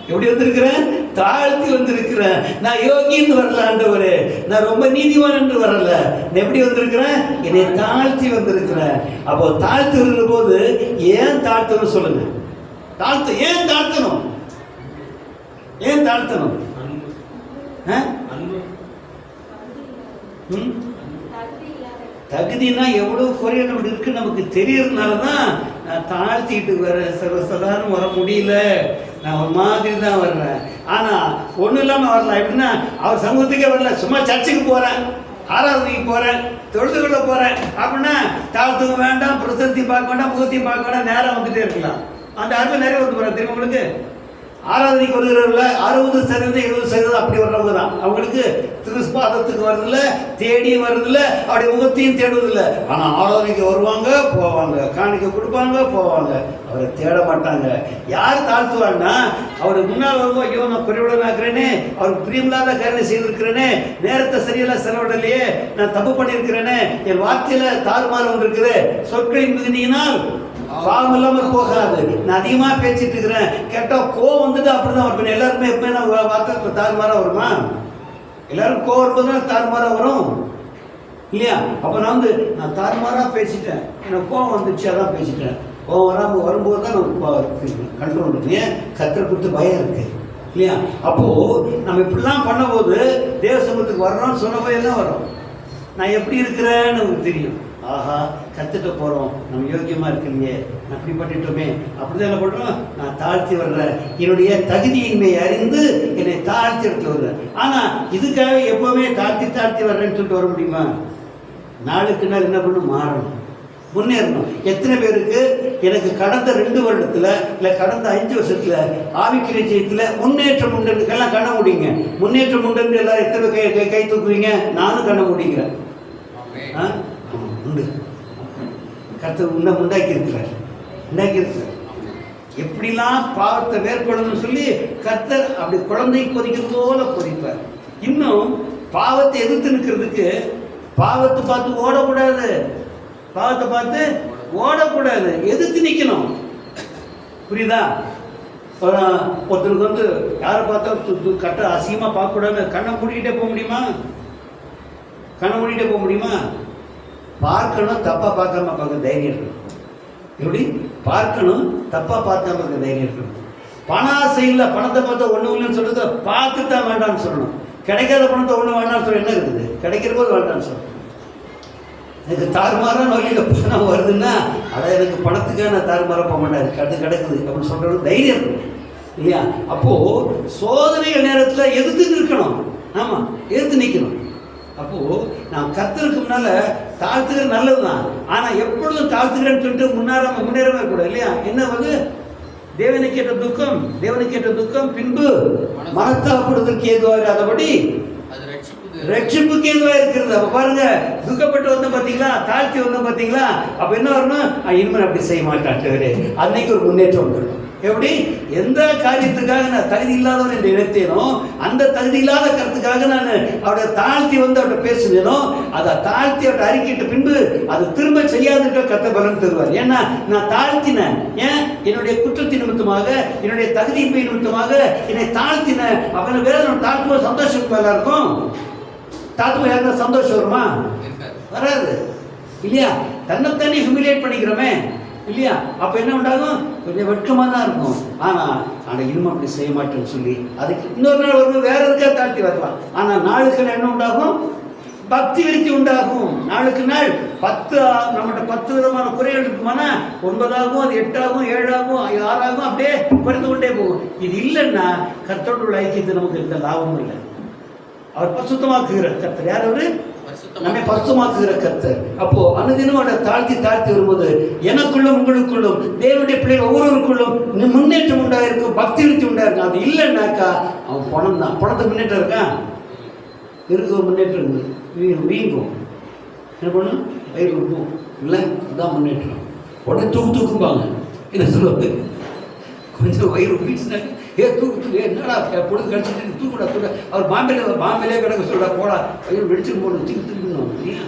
எப்படி வந்திருக்கிறேன்? தாழ்த்தி வந்திருக்கிறேன். நான் யோகின்னு வரல ஆண்டவரே, நான் ரொம்ப நீதிவான் என்று வரல. நான் எப்படி வந்திருக்கிறேன்? என்னை தாழ்த்தி வந்திருக்கிறேன். அப்போ தாழ்த்தி வருகிற போது ஏன் தாழ்த்தணும் சொல்லுங்க. ஏன் தாழ்த்தணும்? ஏன் தாழ்த்தணும்? தகுதினா எவ்வளவு குறைகள் அப்படி இருக்கு நமக்கு தெரியறதுனால தான் நான் தாழ்த்திட்டு வரேன். சர்வசாதாரணம் வர முடியல, நான் ஒரு மாதிரி தான் வர்றேன். ஆனால் ஒன்றும் இல்லாமல் வரலாம். எப்படின்னா அவர் சமூகத்துக்கே வரல, சும்மா சர்ச்சுக்கு போகிறேன். ஆராதனைக்கு போகிறேன், தொழுது கொள்ள போகிறேன் அப்படின்னா தாழ்த்துக்க வேண்டாம், பிரசத்தையும் பார்க்க வேண்டாம், முகத்தையும் பார்க்க வேண்டாம், நேரம் வந்துட்டே இருக்கலாம். அந்த அர்த்தம் நிறைய வந்து போகிறேன் தெரியும் உங்களுக்கு. ஆராதனைக்கு வருகிறவர்கள 60% 70% அப்படி வர்றவங்க தான். அவங்களுக்கு திருஸ்பாதத்துக்கு வருதில்ல, தேடி வருதில்ல, அப்படி முகத்தையும் தேடுவதில்லை. ஆனால் ஆராதனைக்கு வருவாங்க, போவாங்க, காணிக்க கொடுப்பாங்க, போவாங்க, அவரை தேட மாட்டாங்க. யார் தாழ்த்துவாங்கன்னா அவருக்கு முன்னால் வருவோம், ஐயோ நான் குறைவுடனாக்குறேனே, அவருக்கு பிரியமில்லாத காரியம் செய்திருக்கிறேனே, நேரத்தை சரியெல்லாம் செலவிடலையே, நான் தப்பு பண்ணியிருக்கிறேனே, என் வார்த்தையில் தாறுமாறு வந்திருக்குது, சொற்களின் மிகுதியினால் பாவம் இல்லாமல் போகாது. நான் அதிகமாக பேசிட்டு இருக்கிறேன், கேட்டால் கோவம் வந்துட்டு அப்படிதான் வரும். எல்லாருமே எப்போ நான் வார்த்தை தாறுமாறாக வருமா? எல்லாரும் கோவம் இருக்கும்போது தாறுமாறாக வரும் இல்லையா? அப்போ நான் தாறுமாறாக பேசிட்டேன், எனக்கு கோவம் வந்துச்சு, அதான் பேசிட்டேன். கோவம் வராமல் வரும்போது தான் நமக்கு கண்ட்ரோல் இருக்கு. கத்திர கொடுத்து பயம் இருக்கு இல்லையா? அப்போது நம்ம இப்படிலாம் பண்ணும்போது தேவ சமூகத்துக்கு வரணும்னு சொன்ன போய் தான் வரும். நான் எப்படி இருக்கிறேன்னு நமக்கு தெரியும். ஆஹா, கற்றுட்டு போகிறோம், நம்ம யோக்கியமாக இருக்கலையே, நான் அப்படி பண்ணிட்டோமே, அப்படிதான் என்ன பண்ணுறோம், நான் தாழ்த்தி வர்றேன், என்னுடைய தகுதியின்மை அறிந்து என்னை தாழ்த்தி எடுத்து வர்றேன். ஆனால் இதுக்காக எப்போவுமே தாழ்த்தி வர்றேன்னு சொல்லிட்டு வர முடியுமா? நாளுக்கு நாள் என்ன பண்ணணும், மாறணும், முன்னேறணும். எத்தனை பேருக்கு எனக்கு கடந்த 2 வருடத்தில் இல்லை கடந்த 5 வருஷத்தில் ஆவிக்குரிய ஜெயத்தில் முன்னேற்றம் உண்டுக்கெல்லாம் கண்ண முடியுங்க? முன்னேற்றம் உண்டு எல்லாரும் எத்தனை கை தூக்குவீங்க? நானும் கண்ண முடியுங்கிறேன். உண்டு, கர்த்தர் உண்டாக்கி இருக்கிறார். எப்படிலாம் பாவத்தை மேற்கொள்ளணும்னு சொல்லி கர்த்தர் அப்படி குழந்தை கொதிக்கிறது போல கொதிப்பார். இன்னும் பாவத்தை எதிர்த்து நிற்கிறதுக்கு பாவத்தை பார்த்து ஓடக்கூடாது, பாவத்தை பார்த்து ஓடக்கூடாது, எதிர்த்து நிற்கணும். புரியுதா? ஒருத்தருக்கு யாரை பார்த்தா கட்ட அசிங்கமாக பார்க்கக்கூடாது, கண்ணை மூடிக்கிட்டே போக முடியுமா? பார்க்கணும், தப்பாக பார்க்காம பார்க்க தைரியம் இருக்கணும். எப்படி பார்க்கணும், தப்பாக பார்க்காம இருக்க தைரியம் இருக்கணும். பண ஆசை இல்லை, பணத்தை பார்த்தா ஒன்றும் இல்லைன்னு சொல்றது பார்த்து தான் வேண்டாம்னு சொல்லணும். கிடைக்காத பணத்தை ஒன்றும் வேண்டாம்னு சொல்ல என்ன இருக்குது? கிடைக்கிற போது வேண்டாம்னு சொல்லணும். எனக்கு தாறுமாறான வழியில் பணம் வருதுன்னா எனக்கு பணத்துக்காக நான் தாறுமாறாக போக மாட்டேன், அது கிடைக்குது அப்படின்னு சொல்கிறது தைரியம் இருக்கணும் இல்லையா? அப்போது சோதனைகள் நேரத்தில் எதிர்த்து நிற்கணும். ஆமாம், எதிர்த்து நிற்கணும். அப்போது நான் கர்த்தருக்கு முன்னால் தாழ்த்துக்கிறது நல்லது தான். ஆனால் எப்பொழுதும் தாழ்த்துக்கிறேன்னு சொல்லிட்டு முன்னேறவே கூடாது இல்லையா? என்ன தேவனுக்கு ஏற்ற துக்கம் பின்பு மனத்தாப்படுவதற்கு ஏதுவாக இராதபடி ரட்சிப்புக்கு ஏதுவாக இருக்கிறது. அப்போ பாருங்க, துக்கப்பட்டு வந்தோம் பார்த்தீங்களா, தாழ்த்தி வந்தோம் பார்த்தீங்களா, அப்போ என்ன வரணும், இனிமேல் அப்படி செய்ய மாட்டான்ட்டு அன்னைக்கு ஒரு முன்னேற்றம் வந்துடும். எப்படி? எந்த காரியத்துக்காக நான் தகுதி இல்லாதவன் என்று நினைத்தேனோ, அந்த தகுதி இல்லாத கருத்துக்காக நான் அவரை தாழ்த்தி வந்து அவர்கிட்ட பேசுனேனோ, அதை தாழ்த்தி அவர்கிட்ட அறிக்கிட்ட பின்பு அது திரும்ப செய்யாதுன்ற கத்த பலன் தருவார். ஏன்னா நான் தாழ்த்தினேன், ஏன்? என்னுடைய குற்றத்தின் நிமித்தமாக, என்னுடைய தகுதியின்மை நிமித்தமாக என்னை தாழ்த்தினேன். அவனை வேற நம்ம தாழ்த்தும்போது சந்தோஷம் மேல இருக்கும். தாழ்த்தும்போது யாருன்னா சந்தோஷம் வருமா? வராது இல்லையா? தன்னைத்தானே ஹியூமிலேட் பண்ணிக்கிறோமே இல்லையா? அப்போ என்ன உண்டாகும்? கொஞ்சம் வெட்கமாக தான் இருக்கும். ஆனால் இன்னும் அப்படி செய்ய மாட்டேன்னு சொல்லி அதுக்கு இன்னொரு நாள் ஒரு வேற எதுக்காக தாழ்த்தி வரலாம். ஆனால் நாளுக்கு என்ன உண்டாகும்? பக்தி விருத்தி உண்டாகும். நாளுக்கு நாள் 10 நம்மகிட்ட 10 விதமான குறைகள் இருக்குமானா 9 ஆகும், அது 8 ஆகும், 7 ஆகும், 6 ஆகும், அப்படியே குறைந்து கொண்டே போகும். இது இல்லைன்னா கர்த்தரோட ஐக்கியத்தை நமக்கு எந்த லாபமும் இல்லை. அவர் பரிசுத்தமாக்குகிற கர்த்தர். யார் அவரு? நம்மை பரிசுத்தமாக்குகிற கர்த்தர். அப்போ அனுதினம் அவரை தாழ்த்தி வரும்போது எனக்குள்ளும் உங்களுக்குள்ளும் தேவனுடைய பிள்ளைகள் ஒவ்வொருவருக்குள்ளும் முன்னேற்றம் உண்டாயிருக்கும், பக்தி விருத்தி உண்டாயிருக்கும். அது இல்லைன்னாக்கா அவன் பணம் தான். பணத்துக்கு முன்னேற்றம் இருக்கான், இருக்கு, ஒரு முன்னேற்றம் இருக்குது. வீங்கும், என்ன பண்ணும், வயிறு இருக்கும் இல்லை, அதுதான் முன்னேற்றம். உடனே தூக்கும்பாங்க. என்ன சொல்லுவாங்க, கொஞ்சம் வயிறு வீச்சுனாக்க தூக்கு, என்னடா பொழுது கழிச்சுட்டு தூக்குடா அவர் பாம்பேலே கிடக்க சொல்ல போடா, வயிறு வெடிச்சுட்டு போகணும், தூக்கணும் இல்லையா?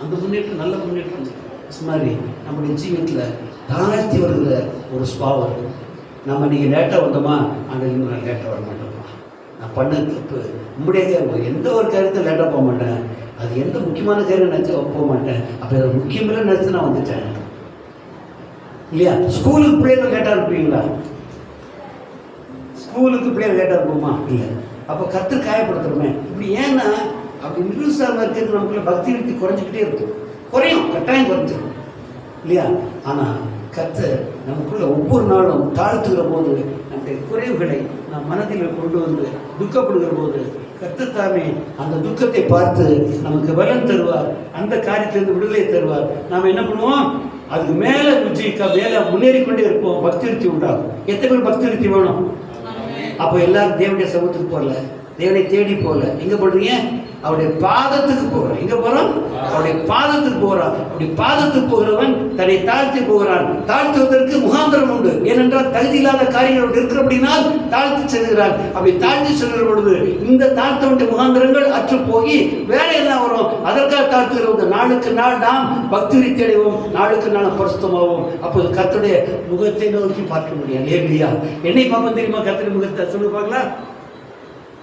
அந்த முன்னேற்றம் நல்ல முன்னேற்றம். மாதிரி நம்முடைய ஜீவனத்தில் தாழ்த்தி வருகிற ஒரு ஸ்பாவம். நம்ம நீங்கள் லேட்டாக வந்தோமா, ஆனால் இன்னும் நான் லேட்டாக வர மாட்டோம்மா, நான் பண்ண தப்பு உங்களுடைய எந்த ஒரு காரியத்தை லேட்டாக போக மாட்டேன், அது எந்த முக்கியமான காரியம் நினச்சி போக மாட்டேன். அப்போ அதை முக்கியமில்லை நினச்சி நான் வந்துட்டேன் இல்லையா? ஸ்கூலுக்கு பிள்ளைகள் லேட்டாக இருப்பீங்களா? ஸ்கூலுக்கு பிள்ளைகள் லேட்டாக இருப்போமா? இல்லை. அப்போ கர்த்தர் காயப்படுத்துகிறோமே இப்படி. ஏன்னா அப்படி நிருசாரமாக இருக்கிறது நமக்குள்ள பக்தி விருத்தி குறைஞ்சிக்கிட்டே இருக்கும். குறையும், கட்டாயம் குறைஞ்சிடும் இல்லையா? ஆனால் கர்த்தர் நமக்குள்ள ஒவ்வொரு நாளும் தாழ்த்துகிற போது நம்முடைய குறைவுகளை நாம் மனதில் கொண்டு வந்து துக்கப்படுகிற போது கர்த்தர் தாமே அந்த துக்கத்தை பார்த்து நமக்கு பலன் தருவார், அந்த காரியத்திலிருந்து விடுதலை தருவார். நாம் என்ன பண்ணுவோம்? அதுக்கு மேலே மேலே முன்னேறி கொண்டே இருப்போம். பக்தி விருத்தி உண்டாகும். எத்தனை பேர் பக்தி விருத்தி வேணும்? அப்போ எல்லாரும் தேவனுடைய சமூகத்துக்கு போகல, தேவனை தேடி போகல. எங்கே போடுறீங்க? அவருடைய பாதத்துக்கு போகிறான். எங்கே போகிறான்? அவருடைய பாதத்துக்கு போகிறான். அப்படி பாதத்துக்கு போகிறவன் தன்னை தாழ்த்தி போகிறான். தாழ்த்துவதற்கு முகாந்திரம் உண்டு. ஏனென்றால் தகுதி இல்லாத காரியங்கள் இருக்கிறபடினால் தாழ்த்தி செல்கிறான். அப்படி தாழ்த்தி செல்கிற பொழுது இந்த தாழ்த்த வேண்டிய முகாந்திரங்கள் அற்று போய் வேற என்ன வரும்? அதற்காக தாழ்த்துகிறவங்க நாளுக்கு நாள் நாம் பக்தி விருத்தி அடைவோம், நாளுக்கு நாள் பரிசுத்தமாவோம். அப்போது கர்த்தருடைய முகத்தை நோக்கி பார்க்க முடியும். இல்லையா? என்னை பார்க்க தெரியுமா? கர்த்தருடைய முகத்தை சொல்லி பார்க்கலாம்.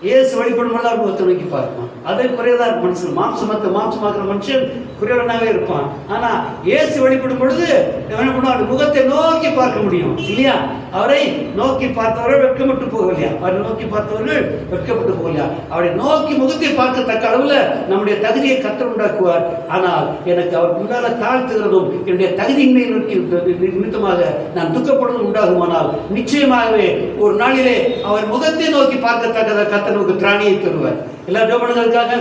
இயேசு வழிபடும் பொழுது அவர் முகத்தை நோக்கி பார்ப்பான். அதே குறையதான் மனுஷன். மாம்சமாக்குற மனுஷன் குறைவனாகவே இருப்பான். ஆனா இயேசு வழிபடும் பொழுது என்ன பண்ணுவார்? முகத்தை நோக்கி பார்க்க முடியும். இல்லையா? அவரை நோக்கி பார்த்தவர்கள் வெட்கப்பட்டு போகலையா? அவரை நோக்கி பார்த்தவர்கள் வெட்கப்பட்டு போகலையா? அவரை நோக்கி முகத்தை பார்க்கத்தக்க அளவுல நம்முடைய தகுதியை கர்த்தர் உண்டாக்குவார். ஆனால் எனக்கு அவர் முன்னால தாழ்த்துகிறதும் என்னுடைய தகுதியின்மை நிமித்தமாக நான் துக்கப்படுவதும் உண்டாகுமானால் நிச்சயமாகவே ஒரு நாளிலே அவர் முகத்தை நோக்கி பார்க்கத்தக்கத கர்த்தர் நமக்கு திராணியை தருவார். எல்லா ஜோபனுங்களுக்காக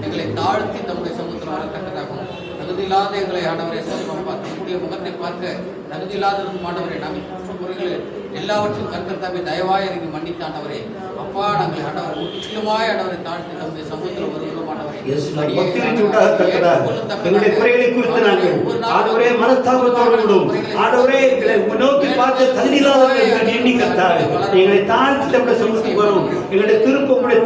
எங்களை தாழ்த்தி தம்முடைய சமூகத்தில் வரத்தக்கதாகும். தகுதியில்லாத எங்களை ஆண்டவரை தம்முடைய முகத்தை பார்க்க தகுதியில்லாத மாண்டவரை நாங்கள் குற்றமுறைகள் எல்லாவற்றையும் கர்த்தர் தாமே தயவாய் இறங்கி மன்னித்தாண்டவரே. அப்பா நாங்கள் ஆண்டவரை முற்றிலுமாய் ஆண்டவரை தாழ்த்தி தம்முடைய சமூகத்தில் வருகிறோம்.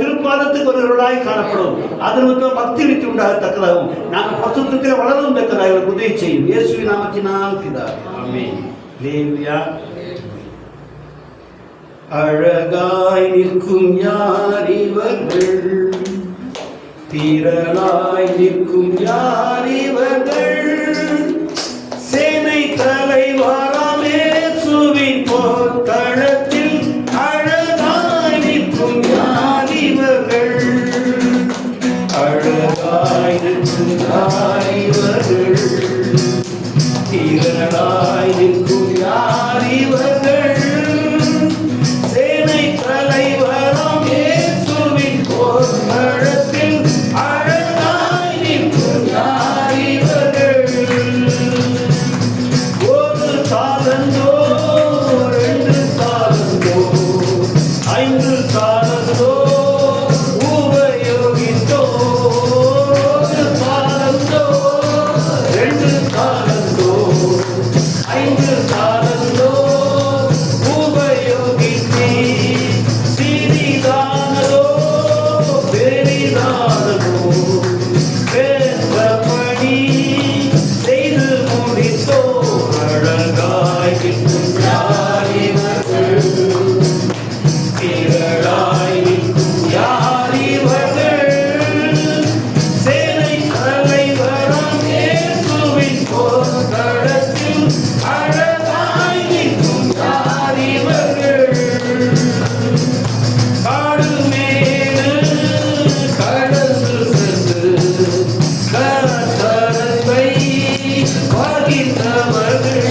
திருப்பாதத்துக்கு வருகிறவர்களாய் காணப்படும். அதற்கு பக்தி விருத்தி உண்டாகத்தக்கதாகவும் நாங்கள் பரிசுத்தத்திலே வளரவும் தக்கதாக உதவி செய்யும். இயேசுவின் நாமத்தினால் பிதாவே. ஆமென். அல்லேலூயா. அழகாய் நிற்கும் யார் இவர்கள்? திரளாய் நிற்கும் யார் இவர்கள்? சேனை தலைவராம் இயேசுவின் போர்க்களத்தில் அழகாய் நிற்கும் யார் இவர்கள்? அழகாய் நிற்கும் யார் இவர்கள்? திரளாய் நிற்கும் யார் இவர்கள்? சேனை தலைவராம் இயேசுவின் போர்க்களத்தில் அழகாய் நிற்கும் யார் இவர்கள்? ஒரு தாளந்தோ, 2 தாளந்தோ, 5 தாளந்தோ உபயோகித்தோ. ஒரு தாளந்தோ, 2 தாளந்தோ, 5 தாளந்தோ உபயோகித்தே. சிறிதானதோ பெரிதானதோ வேண்டபடி செய்து முடித்தோ. அழகாய் நிற்கும் யார் இவர்கள்? திரளாய் நிற்கும் யார் இவர்கள்? சேனை தலைவராம் இயேசுவின் போர்க்களத்தில் அழகாய் நிற்கும் யார் இவர்கள்? காடு மேடு கடந்து சென்று கர்த்தரை வகித்தவர்கள்.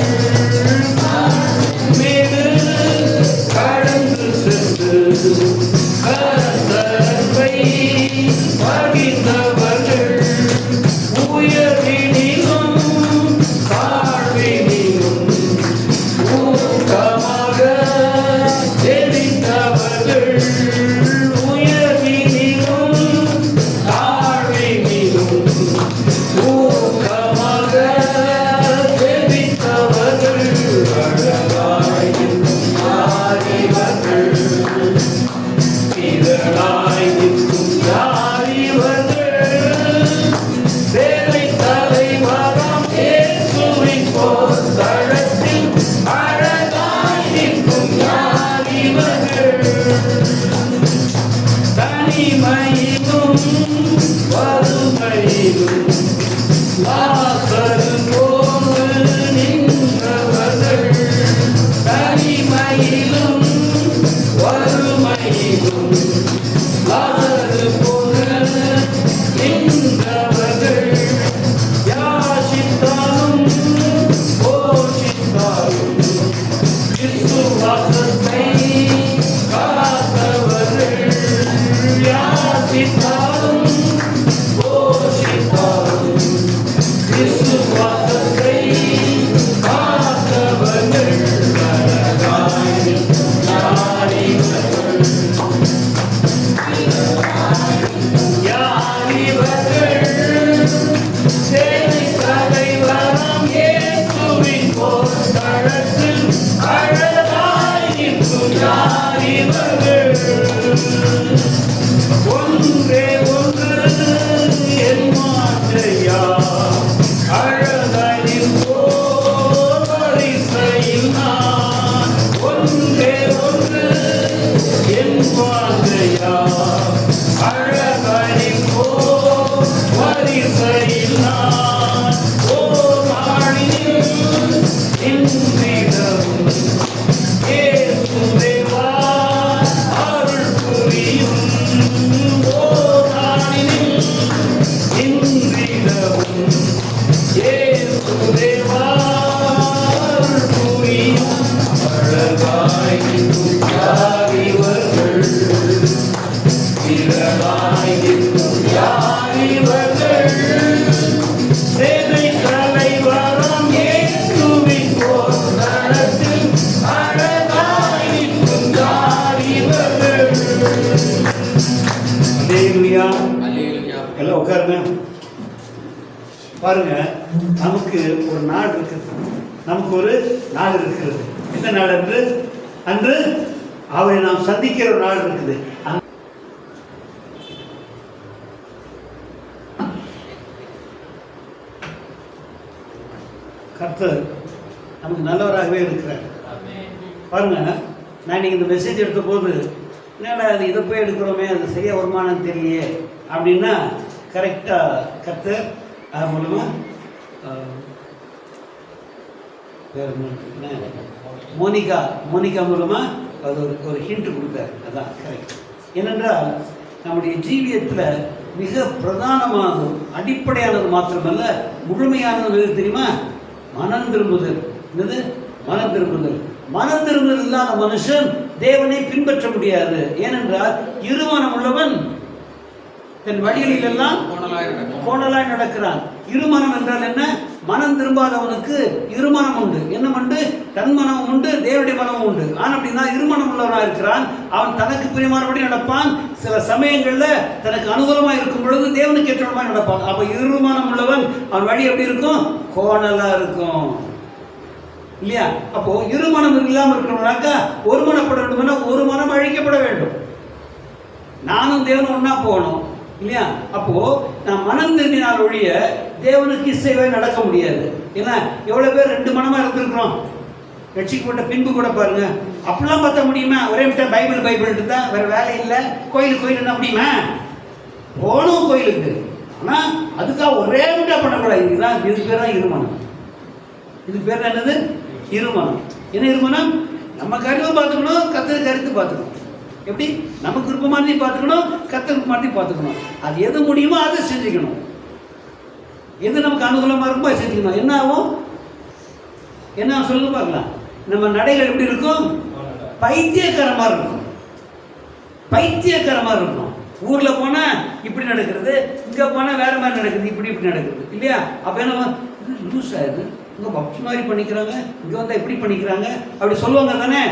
மேடு கடந்து சென்று கர்த்தரை வகித்தவர்கள். உயர்வினிலும் தாழ்வினிலும் ஊக்கமாக ஜெபித்தவர்கள். உயர்வினிலும் தாழ்வினிலும் ஊக்கமாக ஜெபித்தவர்கள். அழகாய் நிற்கும் யார் இவர்கள்? திரளாய் நிற்கும் யார் இவர்கள்? சேனை தலைவராம் இயேசுவின் போர்க்களத்தில் அழகாய் நிற்கும் யார் இவர்கள்? தனிமையிலும் வறுமையிலும் லாசரு போன்று நின்றவர்கள். தனிமையிலும் வறுமையிலும் லாசரு போன்று நின்றவர்கள். யாசித்தாலும் போஷித்தாலும் வீரராய் நிற்கும் யார் இவர்கள்? சேனை தலைவராம் இயேசுவின் போர்க்களத்தில் அழகாய் நிற்கும் யார் இவர்கள்? அல்லேலூயா. அல்லேலூயா. எல்லாம் உட்காருங்க. பாருங்க, நமக்கு ஒரு நாள் இருக்குது. நமக்கு ஒரு நாள் இருக்கிறது. எந்த நாள் அன்று? அன்று அவரை நாம் சந்திக்கிற ஒரு நாள் இருக்குது. கர்த்தர் நமக்கு நல்லவராகவே இருக்கிறார். பாருங்க, நான் இன்னைக்கு இந்த மெசேஜ் எடுத்த போது என்னடா அது இதை போய் எடுக்கிறோமே, அது சரியா வருமானம் தெரியலையே அப்படின்னா, கரெக்டாக கர்த்தர் அது மூலமாக மோனிகா மூலமாக அது ஒரு ஹிண்ட் கொடுத்தார். அதான் கரெக்ட். ஏனென்றால் நம்முடைய ஜீவியத்தில் மிக பிரதானமானது, அடிப்படையானது மாத்திரமல்ல, முழுமையானது எது தெரியுமா? மனம் திரும்புதல். என்னது? மனம் திரும்புதல். மனம் திரும்புதல் இல்லாத மனுஷன் தேவனை பின்பற்ற முடியாது. ஏனென்றால் இருமனம் உள்ளவன் தன் வழிகளில் எல்லாம் கோணலாய் நடக்கிறான். இருமனம் என்றால் என்ன? மனம் திரும்பாதவனுக்கு இருமனம் உண்டு. என்ன உண்டு? தன் மனமும் உண்டு, தேவனுடைய மனமும் உண்டு. ஆனால் அப்படின்னா இருமனம் உள்ளவனாக இருக்கிறான். அவன் தனக்கு பிரியமானபடி நடப்பான். சில சமயங்களில் தனக்கு அனுகூலமாக இருக்கும் பொழுது தேவனுக்கு ஏற்றமாக நடப்பான். அப்போ இருமனம் உள்ளவன் அவன் வழி எப்படி இருக்கும்? கோணலா இருக்கும், இல்லையா? அப்போ இருமனம் இல்லாமல் இருக்கணும்னாக்கா ஒருமனப்பட வேண்டும்னா ஒரு மனம் அழிக்கப்பட வேண்டும். நானும் தேவனும் ஒன்னா போகணும், இல்லையா? அப்போ நான் மனம் திரும்பினால் ஒழிய தேவனுக்கு இசைவே நடக்க முடியாது. ஏன்னா எவ்வளவு பேர் ரெண்டு மனமா இருந்திருக்கிறோம். ரட்சிக்கப்பட்ட பின்பு கூட பாருங்க, அப்படிலாம் பார்த்தா முடியுமா? ஒரே விட்ட பைபிள் இருந்தா வேற வேலை இல்லை, கோயில் என்ன முடியுமா? போகணும் கோயிலுக்கு, ஆனா அதுக்காக ஒரே விட்டா பண்ணக்கூடாது. இதுதான் இது பேர் தான் இருமனம். இது பேர் என்னது? இருமனம். என்ன இருமனம்? நம்ம கருவை பார்த்துக்கணும், கர்த்தர் கருத்து பார்த்துக்கணும். எப்படி? நமக்கு விருப்பமானதையும் பார்த்துக்கணும், கர்த்தர் விருப்பமானதையும் பார்த்துக்கணும். அது எது முடியுமோ அதை செஞ்சுக்கணும். எது நமக்கு அனுகூலமாக இருக்குமோ அதை செஞ்சுக்கணும். என்ன ஆகும்? என்ன சொல்லுங்க பார்க்கலாம். நம்ம நடைகள் எப்படி இருக்கும்? பைத்தியக்காரமாக இருக்கும். பைத்தியக்காரமாக இருக்கும். ஊரில் போனால் இப்படி நடக்கிறது, இங்கே போனால் வேற மாதிரி நடக்குது, இப்படி நடக்குது, இல்லையா? அப்போ என்ன லூஸ் ஆகுது, இங்கே பப்ஸ் மாதிரி பண்ணிக்கிறாங்க, இங்கே வந்தால் எப்படி பண்ணிக்கிறாங்க அப்படி சொல்லுவாங்க தானே?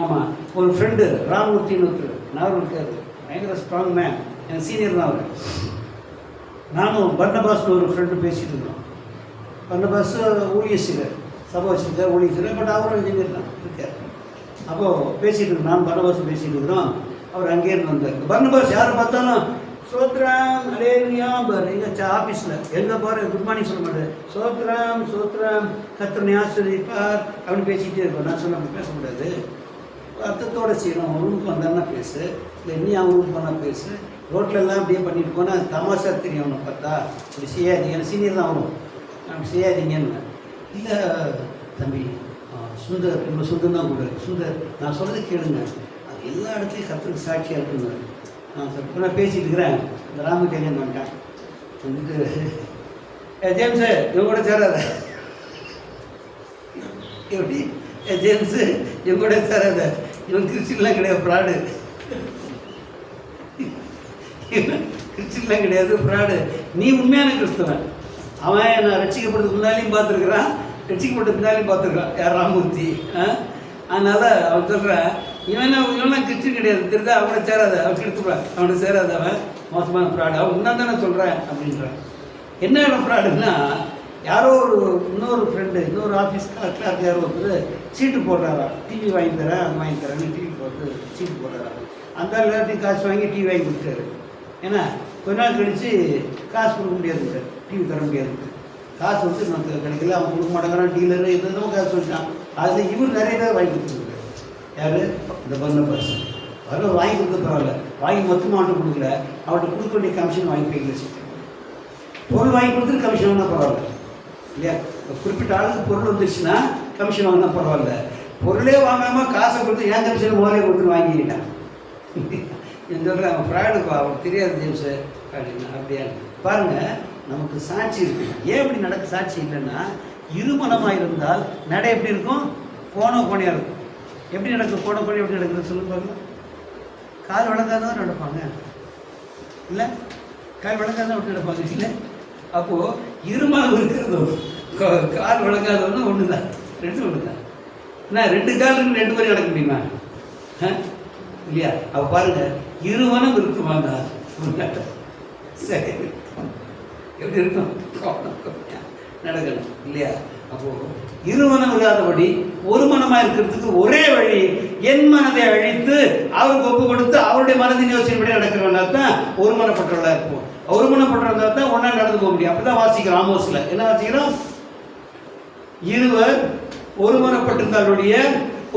ஆமாம். ஒரு ஃப்ரெண்டு ராமூர்த்தின்னு ஒருத்தர் நான் இருக்காரு, பயங்கர ஸ்ட்ராங் மேன், எனக்கு சீனியர் தான் அவர். நானும் பர்னபாஸ்னு ஒரு ஃப்ரெண்டு பேசிகிட்டு இருந்தோம். பர்னபாஸ் ஊழியர் சபை வச்சுருக்கார், ஊழியர், பட் அவரும் இன்ஜினியர் தான் இருக்கார். அப்போது பேசிகிட்டு இருக்கோம், நான் பர்னபாஸ் பேசிகிட்டு இருக்கிறோம். அவர் அங்கேருந்து வந்தார். பர்னபாஸ் யாரை பார்த்தாலும் சோத்ராம் அலேலுயாம் பாரு. எங்கள் ஆஃபீஸில் எங்கே பாரு குட் மார்னிங் சொல்ல மாட்டேன், சோத்ராம் கர்த்தனை ஆசீர்வதிப்பார் அப்படின்னு பேசிகிட்டே இருக்கோம். நான் சொன்ன அப்படி பேசக்கூடாது, அர்த்தத்தோடு செய்யணும். ரூமுக்கு வந்தாருன்னா பேசு, இல்லை நீ அவன் ரூம் பண்ணால் பேசு. ரோட்டில் எல்லாம் அப்படியே பண்ணிட்டு போனால் தமாஷா தெரியும். அவனை பார்த்தா இப்படி செய்யாதீங்க, எனக்கு சீனியர் தான் வரும், அப்படி செய்யாதீங்கன்னு. இல்லை தம்பி சுந்தர், நம்ம சுந்தர் தான் கூட, சுந்தர் நான் சொல்கிறது கேளுங்க, அது எல்லா இடத்துலையும் கர்த்தருக்கு சாட்சியாக இருக்குங்க. நான் இப்போ நான் பேசிகிட்டு இருக்கிறேன், இந்த ராமகேரியன் வந்துட்டேன் வந்துட்டு, ஜேம்ஸு இவங்க கூட சேராத, எப்படி ஜேம்ஸு இவங்க கூட சேராத, இவன் கிறிஸ்டின்லாம் கிடையாது, ஃப்ராடு, கிறிஸ்டின்லாம் கிடையாது, ஃப்ராடு. நீ உண்மையான கிறிஸ்தவன். அவன் நான் ரட்சிக்கப்படுறதுக்கு முன்னாலையும் பார்த்துருக்குறான், ரட்சிக்கப்பட்ட பின்னாலையும் பார்த்துருக்கான், யார் ராமூர்த்தி. அதனால் அவன் சொல்கிறேன், இவன்லாம் கிறிஸ்டின் கிடையாது, தெரியுதா, அவனை சேராத, அவன் கெடுத்துடுவான், அவனை சேராத, அவன் மோசமான ஃப்ராடு, அவன் உன்னா தானே சொல்கிறேன் அப்படின்றான். என்ன இடம் ஃப்ராடுன்னா, யாரோ இன்னொரு ஃப்ரெண்டு, இன்னொரு ஆஃபீஸ் கிளார்க் யாரோ ஒருத்தர் சீட்டு போடுறாரா, டிவி வாங்கி தரேன், அது வாங்கி தரேன்னு டிவி போட்டு சீட்டு போடுறாரா. அந்த எல்லாத்தையும் காசு வாங்கி டிவி வாங்கி கொடுத்தாரு. ஏன்னா கொஞ்ச நாள் கழித்து காசு கொடுக்க முடியாது, டிவி தர முடியாது, காசு வந்து நமக்கு கிடைக்கல, அவன் கொடுக்க மாட்டேங்கிறான், டீலரு எதுவும் காசு வச்சான். அதில் இவர் நிறைய பேர் வாங்கி கொடுத்துருக்காரு. யார்? இந்த பர்னபாஸ். அதில் வாங்கி கொடுக்க பரவாயில்ல, வாங்கி மொத்தமாக அவன்கிட்ட கொடுக்கல, அவன்கிட்ட கொடுக்க வேண்டிய கமிஷன் வாங்கி போய்க்கல. பொருள் வாங்கி கொடுத்துட்டு கமிஷன் வாங்கினா பரவாயில்ல, இல்லையா? குறிப்பிட்ட ஆளுக்கு பொருள் வந்துருச்சுன்னா கமிஷன் வாங்கினா பரவாயில்ல. பொருளே வாங்காமல் காசை கொடுத்து ஏன் கமிஷன் முதலே கொடுத்துன்னு வாங்கிக்கிட்டான். நான் சொல்கிறேன், அவன் ஃப்ராடுப்பா, அவனுக்கு தெரியாது ஜேம்ஸு அப்படின்னா. அப்படியா பாருங்கள், நமக்கு சாட்சி இருக்குது. ஏன் இப்படி நடக்க சாட்சி இல்லைன்னா, இருமனமாக இருந்தால் நடை எப்படி இருக்கும்? கோணையாக இருக்கும். எப்படி நடக்கும்? கோணை எப்படி நடக்குது சொல்லுங்க பாருங்க. கால் வழங்காதான் நடப்பாங்க. இல்லை? கால் விளங்காதான் விட்டு கிடப்பாங்க இல்லை? அப்போது இருமனம் இருக்கிறதோ கால் விளங்காதவனும் ஒன்று தான், ரெண்டு ஒன்று தான். நான் 2 கால் 2 பேரும் நடக்க முடியுமா? இல்லையா? அப்போ பாருங்க, இருமனம் இருக்குமாங்க. சரி, எப்படி இருக்கும்? நடக்கணும் இல்லையா? அப்போது இருமனம் இல்லாதபடி ஒரு மனமாக இருக்கிறதுக்கு ஒரே வழி, என் மனதை அழித்து அவருக்கு ஒப்பு கொடுத்து அவருடைய மனதின் யோசனைப்படி நடக்கிறவனா தான் ஒரு மனப்பட்டவர்களாக இருப்போம். ஒரு மனப்பட்டவர்களா தான் ஒன்றா நடந்து போக முடியும். அப்படிதான் வாசிக்கிறோம் ஆமோஸில். என்ன வாசிக்கிறோம்? இருவர் ஒரு மனப்பட்டிருந்தாலுடைய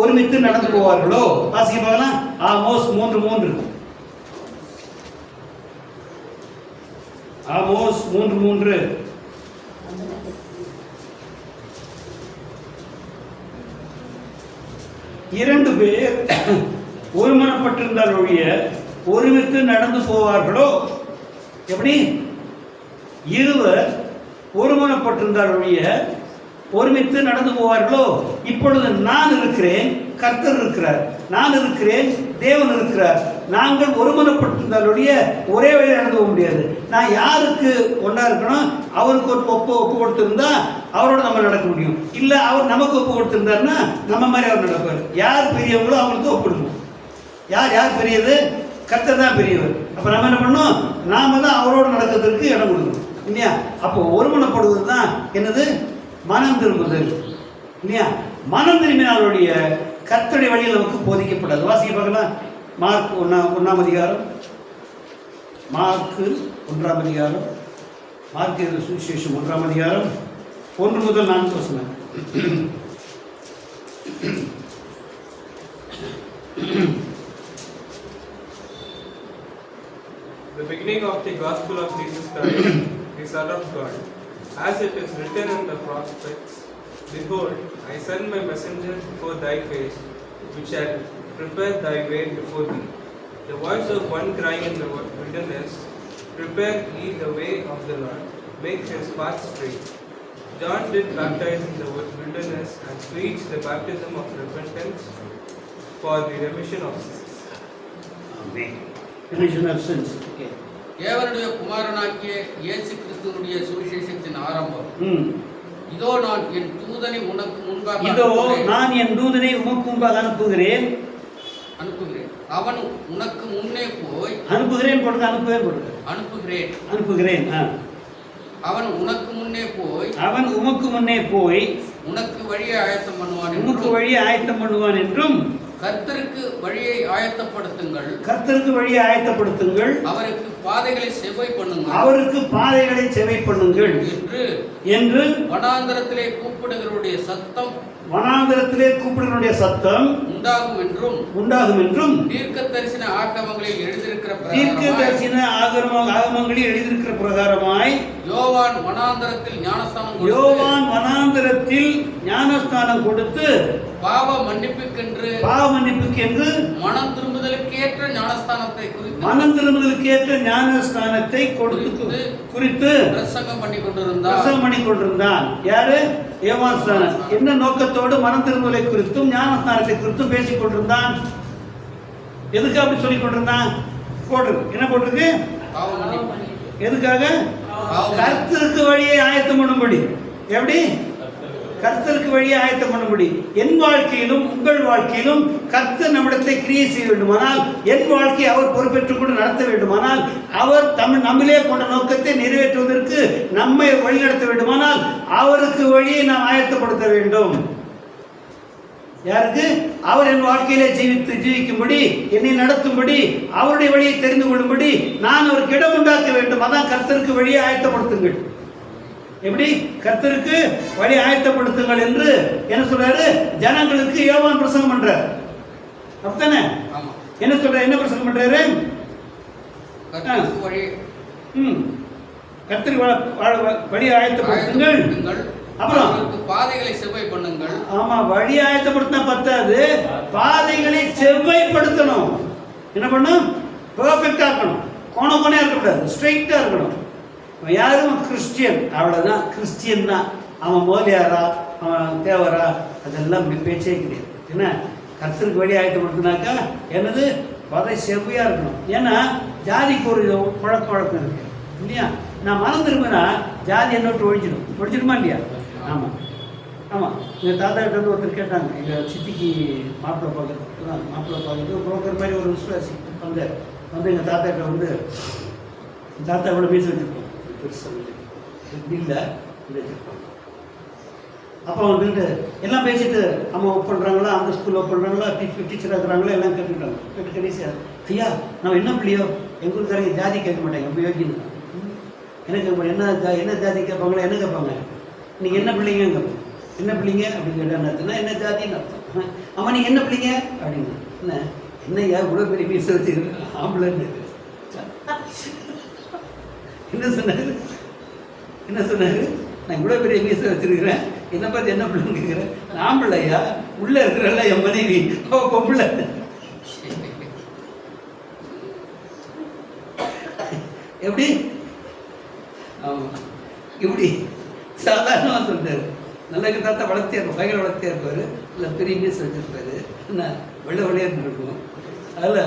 ஒருமித்து நடந்து போவார்களோ. வாசிக்க பார்க்கலாம். ஆமோஸ் 3:3. ஆமோஸ் 3:3. 2 பேர் ஒருமனப்பட்டிருந்தால் ஒழிய ஒருமித்து நடந்து போவார்களோ. எப்படி? இருவர் ஒருமனப்பட்டிருந்தால் ஒழிய ஒருமித்து நடந்து போவார்களோ. இப்பொழுது நான் இருக்கிறேன், கர்த்தர் இருக்கிறார். நான் இருக்கிறேன், தேவன் இருக்கிறார். நாங்கள் ஒருமனப்பட்டிருந்தாலுடைய ஒரே வழியில் நடந்து போக முடியாது. நான் யாருக்கு ஒன்றா இருக்கணும்? அவருக்கு ஒரு ஒப்பு கொடுத்துருந்தா அவரோட நம்ம நடக்க முடியும். இல்லை அவர் நமக்கு ஒப்பு கொடுத்துருந்தாருன்னா நம்ம மாதிரி அவர் நடப்பார். யார் பெரியவங்களோ அவங்களுக்கு ஒப்பு கொடுக்கணும். யார் பெரியது? கர்த்தர் தான் பெரியவர். அப்போ நம்ம என்ன பண்ணணும்? நாம தான் அவரோட நடக்கிறதுக்கு இடம் கொடுக்கணும் இல்லையா? அப்போ ஒருமனப்படுவது தான் என்னது? மனம் திரும்புதல் இல்லையா? மனம் திரும்பினாலுடைய கர்த்தருடைய வழியில் நமக்கு போதிக்கப்படாது. வாசிக்க பார்க்கலாம். மார்க் 1ஆம் அதிகாரம். மார்க்கு 1ஆம் அதிகாரம். மார்க் எழுதின சுவிசேஷம் 1ஆம் அதிகாரம் 1 முதல் 4 வசனம். The beginning of the gospel of Jesus Christ, the Son of God, as it is written in the prophets, behold, I send my messenger before thy face, which shall prepare thy way before thee. The voice of one crying in the wilderness, prepare ye the way of the Lord, make his path straight. John did baptize in the wilderness and preach the baptism of repentance for the remission of sins. Amen. Remission of sins. Okay. தேவனுடைய குமாரனாகிய இயேசு கிறிஸ்துவினுடைய சுவிசேஷத்தின் ஆரம்பம். இதோ நான் என் தூதனை உனக்கு முன்பாக உமக்கு முன்பாக அனுப்புகிறேன். அவன் உனக்கு முன்னே போய் அனுப்புகிறேன். அவன் உனக்கு முன்னே போய் உனக்கு வழியை ஆயத்தம் பண்ணுவான் என்றும் கர்த்தருக்கு வழியை ஆயத்தப்படுத்துங்கள். அவருக்கு பாதைகளை செவ்வை பண்ணுங்கள் என்று வனாந்தரத்திலே கூப்பிடுகிறவருடைய சத்தம் உண்டாகும் என்றும் தீர்க்கதரிசன ஆகமங்களில் எழுதியிருக்கிற பிரகாரமாய் யோவான் வனாந்தரத்தில் ஞானஸ்தானம் கொடுத்து பாவ மன்னிப்புக்கென்று மனம் திரும்புதலுக்கு ஏற்ற ஞானஸ்தானத்தை குறித்து பிரசங்கம் பண்ணி கொண்டிருந்தான். யாரு? யோவான். என்ன நோக்கத்தோடு மனம் திரும்புதலை குறித்தும் ஞானஸ்தானத்தை குறித்தும் பேசிக் கொண்டிருந்தான்? எதுக்கு அப்படி சொல்லிக் கொண்டிருந்தான்? என்ன போட்டிருக்கு? எதுக்காக? கர்த்தருக்கு வழியை ஆயத்தம் பண்ணும்படி. எப்படி? கர்த்தருக்கு வழியை ஆயத்தம் பண்ணும்படி. என் வாழ்க்கையிலும் உங்கள் வாழ்க்கையிலும் கர்த்தர் நம்மிடத்தை கிரியை செய்ய வேண்டுமானால், என் வாழ்க்கையை அவர் பொறுப்பேற்றுக் கொண்டு நடத்த வேண்டுமானால், அவர் நம்மிலே கொண்ட நோக்கத்தை நிறைவேற்றுவதற்கு நம்மை வழிநடத்த வேண்டுமானால் அவருக்கு வழியை நாம் ஆயத்தப்படுத்த வேண்டும். யாருக்கு? அவர் என் வாழ்க்கையிலே ஜீவிக்கும்படி, என்னை நடத்தும்படி, அவருடைய வழியை தெரிந்து கொள்ளும்படி நான் அவருக்கு இடம் உண்டாக்க வேண்டும். அதான் கர்த்தருக்கு வழியை ஆயத்தப்படுத்துங்கள். எப்படி? கர்த்தருக்கு வழி ஆயத்தப்படுத்துங்கள் என்று என்ன சொல்றாரு? ஜனங்களுக்கு யோவான் பிரசங்கம் பண்றார். அப்படித்தானே? என்ன சொல்ற? என்ன பிரசங்கம் பண்றாரு? கர்த்தருக்கு வழி ஆயத்தப்படுத்துங்கள். அப்புறம் பாதைகளை செவ்வாய் பண்ணுங்கள். ஆமா, வழி ஆயத்தப்படுத்தினா பத்தாது, பாதைகளை செவ்வாய்ப்படுத்தணும். என்ன பண்ணும்? பெர்ஃபெக்டா இருக்கணும். கோணா இருக்கக்கூடாது, ஸ்ட்ரைட்டா இருக்கணும். யாரும் கிறிஸ்டியன், அவ்வளோதான். கிறிஸ்டியன் தான். அவன் மோலியாரா, அவன் தேவரா, அதெல்லாம் பேச்சே கிடையாது. என்ன? கர்த்தருக்கு வழி ஆயத்தப்படுத்தினாக்கா என்னது? பாதை செவ்வையா இருக்கணும். ஏன்னா ஜாதிக்கு ஒரு பழக்க வழக்கம் இருக்கு இல்லையா? நான் மனம் திரும்பினா ஜாதி என்ன விட்டு ஒழிச்சிடுமா இல்லையா? ஆமாம் ஆமாம். எங்கள் தாத்தா கிட்ட வந்து ஒருத்தர் கேட்டாங்க, எங்கள் சித்திக்கு மாப்பிள்ளை பார்க்கறது புரோக்கர் மாதிரி ஒரு விசுவாசி வந்தார். வந்து எங்கள் தாத்தா கிட்ட வந்து, தாத்தா இவ்வளோ மீசை வச்சுருப்போம், பெருசாக இல்லை இப்படி வச்சுருப்போம். அப்போ வந்துட்டு எல்லாம் பேசிட்டு அம்மா ஒர்க் பண்ணுறாங்களா, அந்த ஸ்கூலில் ஒர்க் பண்ணுறாங்களா, டீச்சராக இருக்கிறாங்களா, எல்லாம் கேட்டுக்கிட்டாங்க. கேட்டு கடைசியாக, ஐயா நான் என்ன பிள்ளையோ எங்கள் ஊருக்காரங்க ஜாதி கேட்க மாட்டாங்க, ரொம்ப யோகியம் எனக்கு என்ன ஜாதி கேட்பாங்களா, என்ன கேட்பாங்க, நீங்கள் என்ன பிள்ளைங்க கேட்போம். என்ன பிள்ளைங்க அப்படின்னு கேட்டான்னு அர்த்தம்னா என்ன ஜாதின்னு அர்த்தம். அம்மா நீங்கள் என்ன பிள்ளைங்க அப்படின்னு, என்னையா இவ்வளோ பெரிய மீசை வச்சுருக்கேன் ஆம்பளைன்னு. என்ன சொன்னார், நான் இவ்வளோ பெரிய மீசை வச்சுருக்கிறேன், என்னை பார்த்து என்ன பிள்ளைன்னு கேட்குறேன். ஆம்பளையா, உள்ளே இருக்கிறல்ல என் மனைவி பொம்பளை. எப்படி? ஆமாம் இப்படி சாதாரணமாக சொல்கிறார். நல்ல தாத்தா வளர்த்தே இருப்பார், பையனை வளர்த்தே இருப்பார், இல்லை பெரிய மீசை வச்சுருப்பாரு, என்ன வெள்ளை விளையாண்டு இருக்கும். அதில்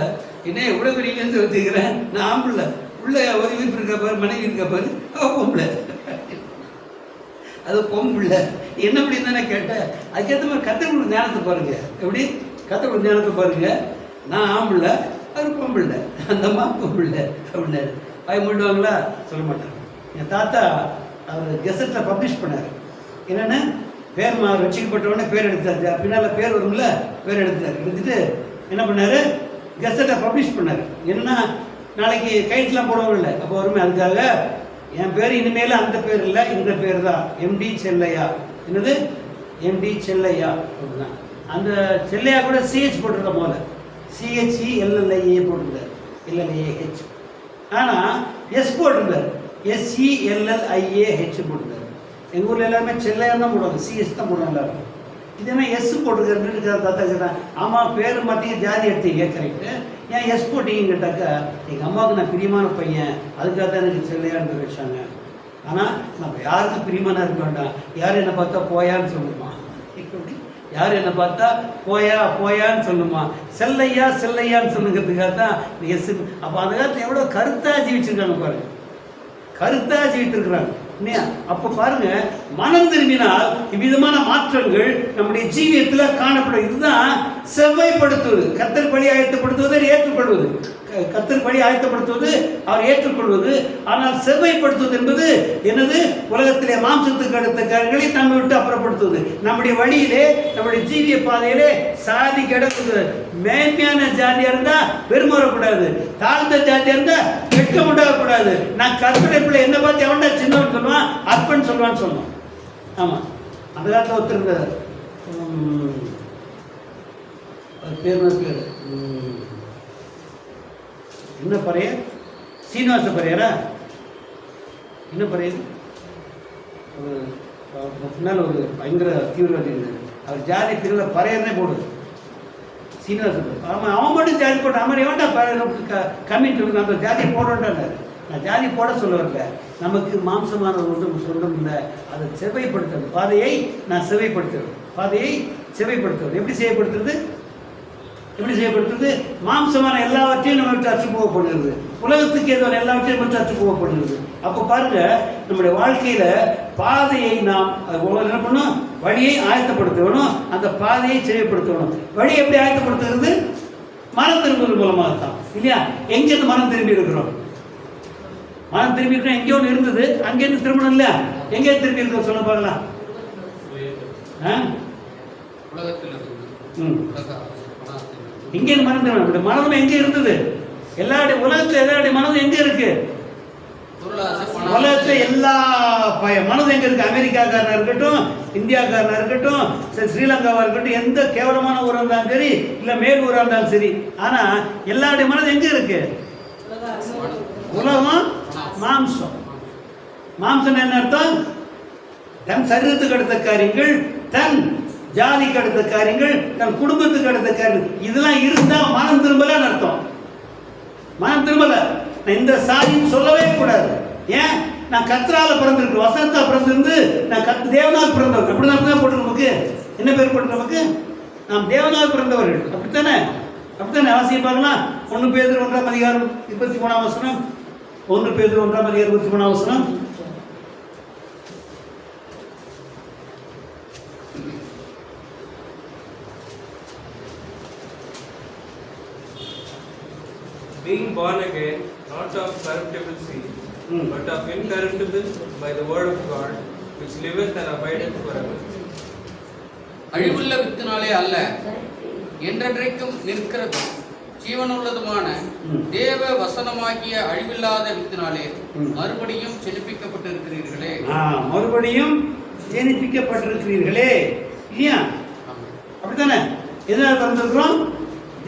என்ன இவ்வளோ பெரிய மீசை வச்சுக்கிறேன், நான் ஆம்பளை, உள்ள ஒரு வீட்டு இருக்கா பாரு, மனைவி இருக்கா பாரு, பொம்பளை. அது பொம்பளை என்ன அப்படி தானே கேட்டேன். அதுக்கேற்ற மாதிரி கற்றுக்கொடு ஞானத்தை பாருங்க. எப்படி கற்றுக்கொடு ஞானத்தை பாருங்க. நான் ஆம்பளை, அது பொம்பளை, அந்த அம்மா பொம்பளை அப்படின்னாரு. வாய் மூடுவாங்களா? சொல்ல மாட்டாங்க. என் தாத்தா அவர் கெசட்டில் பப்ளிஷ் பண்ணார். என்னென்னா பேர் ரசிக்கப்பட்டவுடனே பேர் எடுத்தாரு, பின்னால் பேர் வரும்ல, பேர் எடுத்துட்டு என்ன பண்ணார், கெசட்டை பப்ளிஷ் பண்ணார். என்னன்னா நாளைக்கு கைட்லாம் போடுவாங்கல்ல, அப்போ வருமே, அதுக்காக என் பேர் இனிமேல் அந்த பேர் இல்லை, இந்த பேர் தான், எம்டி செல்லையா. என்னது எம்டி செல்லையா அப்படின்னா, அந்த செல்லையா கூட சிஹெச் போட்டிருக்க போல, CHELLIA போட்டிருந்தார், LLAH. ஆனால் எஸ் போட்டிருந்தார், SELLIAH போட்டிருந்தார். எங்கள் ஊரில் எல்லாருமே செல்லையான்னு தான் போடுவாங்க, சிஎஸ் தான் போடுவாங்க எல்லாரும். இது என்ன எஸ் போட்டுருக்காருன்னு தாத்தா கேட்டான். ஆமாம் பேர் மாற்றிங்க, ஜாதி எடுத்தீங்க, கரெக்டு, ஏன் எஸ் போட்டிங்கன்னு கேட்டாக்கா, எங்கள் அம்மாவுக்கு நான் பிரியமான பையன், அதுக்காக தான் எனக்கு செல்லையான்னு வச்சாங்க. ஆனால் நம்ம யாருக்கும் பிரியமானா இருக்க வேண்டாம், யார் என்னை பார்த்தா போயான்னு சொல்லுமா, இப்படி யார் என்னை பார்த்தா போயான்னு சொல்லுமா, செல்லையான்னு சொல்லுங்கிறதுக்காக தான் எஸ். அப்போ அந்த காலத்தில் எவ்வளோ கருத்தாக ஜீவிச்சிருக்காங்க பாருங்க, கருத்தாக ஜீவித்திருக்கிறாங்க இல்லையா? அப்போ பாருங்க, மனம் திரும்பினால் இவ்விதமான மாற்றங்கள் நம்முடைய ஜீவியத்தில் காணப்படும். இதுதான் செவ்வாய்ப்படுத்துவது, கர்த்தர் பலி ஆயத்தப்படுத்துவது, ஏற்றுக்கொள்வது. கர்த்தர் பலி ஆயத்தப்படுத்துவது, அவர் ஏற்றுக்கொள்வது. ஆனால் செவ்வாய்ப்படுத்துவது என்பது என்னது? உலகத்திலே மாம்சத்துக்கு அடுத்த காரியங்களை நம்ம விட்டு அப்புறப்படுத்துவது. நம்முடைய வழியிலே, நம்முடைய ஜீவிய பாதையிலே சாதி கிடக்குது. மேன்மையான ஜாதியா இருந்தா பெருமறக்கூடாது, தாழ்ந்த ஜாதியா இருந்தா வெட்கம் உண்டாகக்கூடாது. நான் கர்த்தரை பிள்ளை, என்ன பார்த்து எவன்டா சின்னவன் சொல்லுவான், அற்பன் சொல்லுவான்னு சொன்னோம். ஆமா, அந்த காலத்தில் ஒருத்தர் பேர் என்ன பறையர், சீனிவாச பறையரா என்ன பறையர், முன்னால் ஒரு பயங்கர தீவிரவாதி இருந்தார். அவர் ஜாதி பிரிவில் பறையர்னே போடுது, சீனிவாச பறையர். அவன் மட்டும் ஜாதி போட்டான். அவன் எவன்டா கம்மின்னு சொல்லுங்க, அந்த ஜாதி போடன்றார். நான் ஜாதி போட சொல்ல வரல, நமக்கு மாம்சமான ஒரு சொந்தம் இல்லை, அதை செவைப்படுத்துறது. பாதையை நான் செவைப்படுத்துறது, பாதையை செவைப்படுத்துறது. எப்படி செய்யப்படுத்துறது? மாம்சமான எல்லாவற்றையும் நம்ம விட்டு அச்சு போகப்படுகிறது, உலகத்துக்கு ஏதோ எல்லாவற்றையும் விட்டு அச்சு போகப்படுகிறது. அப்போ பாருங்க, நம்முடைய வாழ்க்கையில பாதையை நாம் என்ன பண்ணணும், வழியை ஆயத்தப்படுத்தணும், அந்த பாதையை செவைப்படுத்தணும். வழி எப்படி ஆயத்தப்படுத்துகிறது? மனம் திரும்புவது மூலமாக தான் இல்லையா? எங்கேருந்து மனம் திரும்பி இருக்கிறோம்? மனம் திரும்பி இருக்கிறோம், எங்கேயோ ஒன்று இருந்தது, அங்கேருந்து திரும்பணும் இல்லையா? எங்கே திரும்பி இருக்கிறோம் சொல்ல பாருங்களா? எங்கேருந்து மனம் திரும்ப? மனதும் எங்கே இருந்தது? எல்லாருடைய உலகத்தில் எல்லாருடைய மனதும் எங்கே இருக்கு? உலகத்துல எல்லா மனதும் எங்க இருக்கு? அமெரிக்காக்காரனா இருக்கட்டும், இந்தியாக்காரனா இருக்கட்டும், ஸ்ரீலங்காவா இருக்கட்டும், எந்த கேவலமான ஊரா இருந்தாலும் சரி, இல்ல மேல் ஊரா இருந்தாலும் சரி, ஆனா எல்லாருடைய மனது எங்க இருக்கு? உலகம், மாம்சம். மாம்சம் என்ன அர்த்தம்? தன் சரீரத்துக்கு அடுத்த காரியங்கள், தன் ஜாதிக்கு அடுத்த காரியங்கள், தன் குடும்பத்துக்கு அடுத்த காரியங்கள், இதெல்லாம் இருந்தா மனம் திரும்பலன்னு அர்த்தம். மனம் திரும்பல, இந்த சாதின்னு சொல்லவே கூடாது. ஏன்? நான் கர்த்தரால பிறந்திருக்கு, வசனத்தா பிறந்திருந்து, நான் தேவனால் பிறந்தவர். அப்படிதான் போட்டு நமக்கு என்ன பேர் போட்டு நமக்கு? நாம் தேவனால் பிறந்தவர்கள், அப்படித்தானே? அப்படித்தானே அவசியம் பார்க்கலாம். 1 பேதுரு 1ஆம் அதிகாரம் 23ஆம் வசனம். 1 பேதுரு 1ஆம் அதிகாரம் 23ஆம் வசனம். Being born again, not of corruptible seed, but of incorruptible, by the word of God, which liveth and abideth forever. அழிவுள்ள வித்தினாலே அல்ல, என்றென்றைக்கும் நிற்கிறதும் ஜீவனுள்ளதுமான தேவ வசனமாகிய அழிவில்லாத வித்தினாலே மறுபடியும் ஜெனிப்பிக்கப்பட்டிருக்கிறீர்களே. மறுபடியும் ஜெனிப்பிக்கப்பட்டிருக்கிறீர்களே இல்லையா? அப்படித்தானே? எதனால் பிறந்திருக்கிறோம்?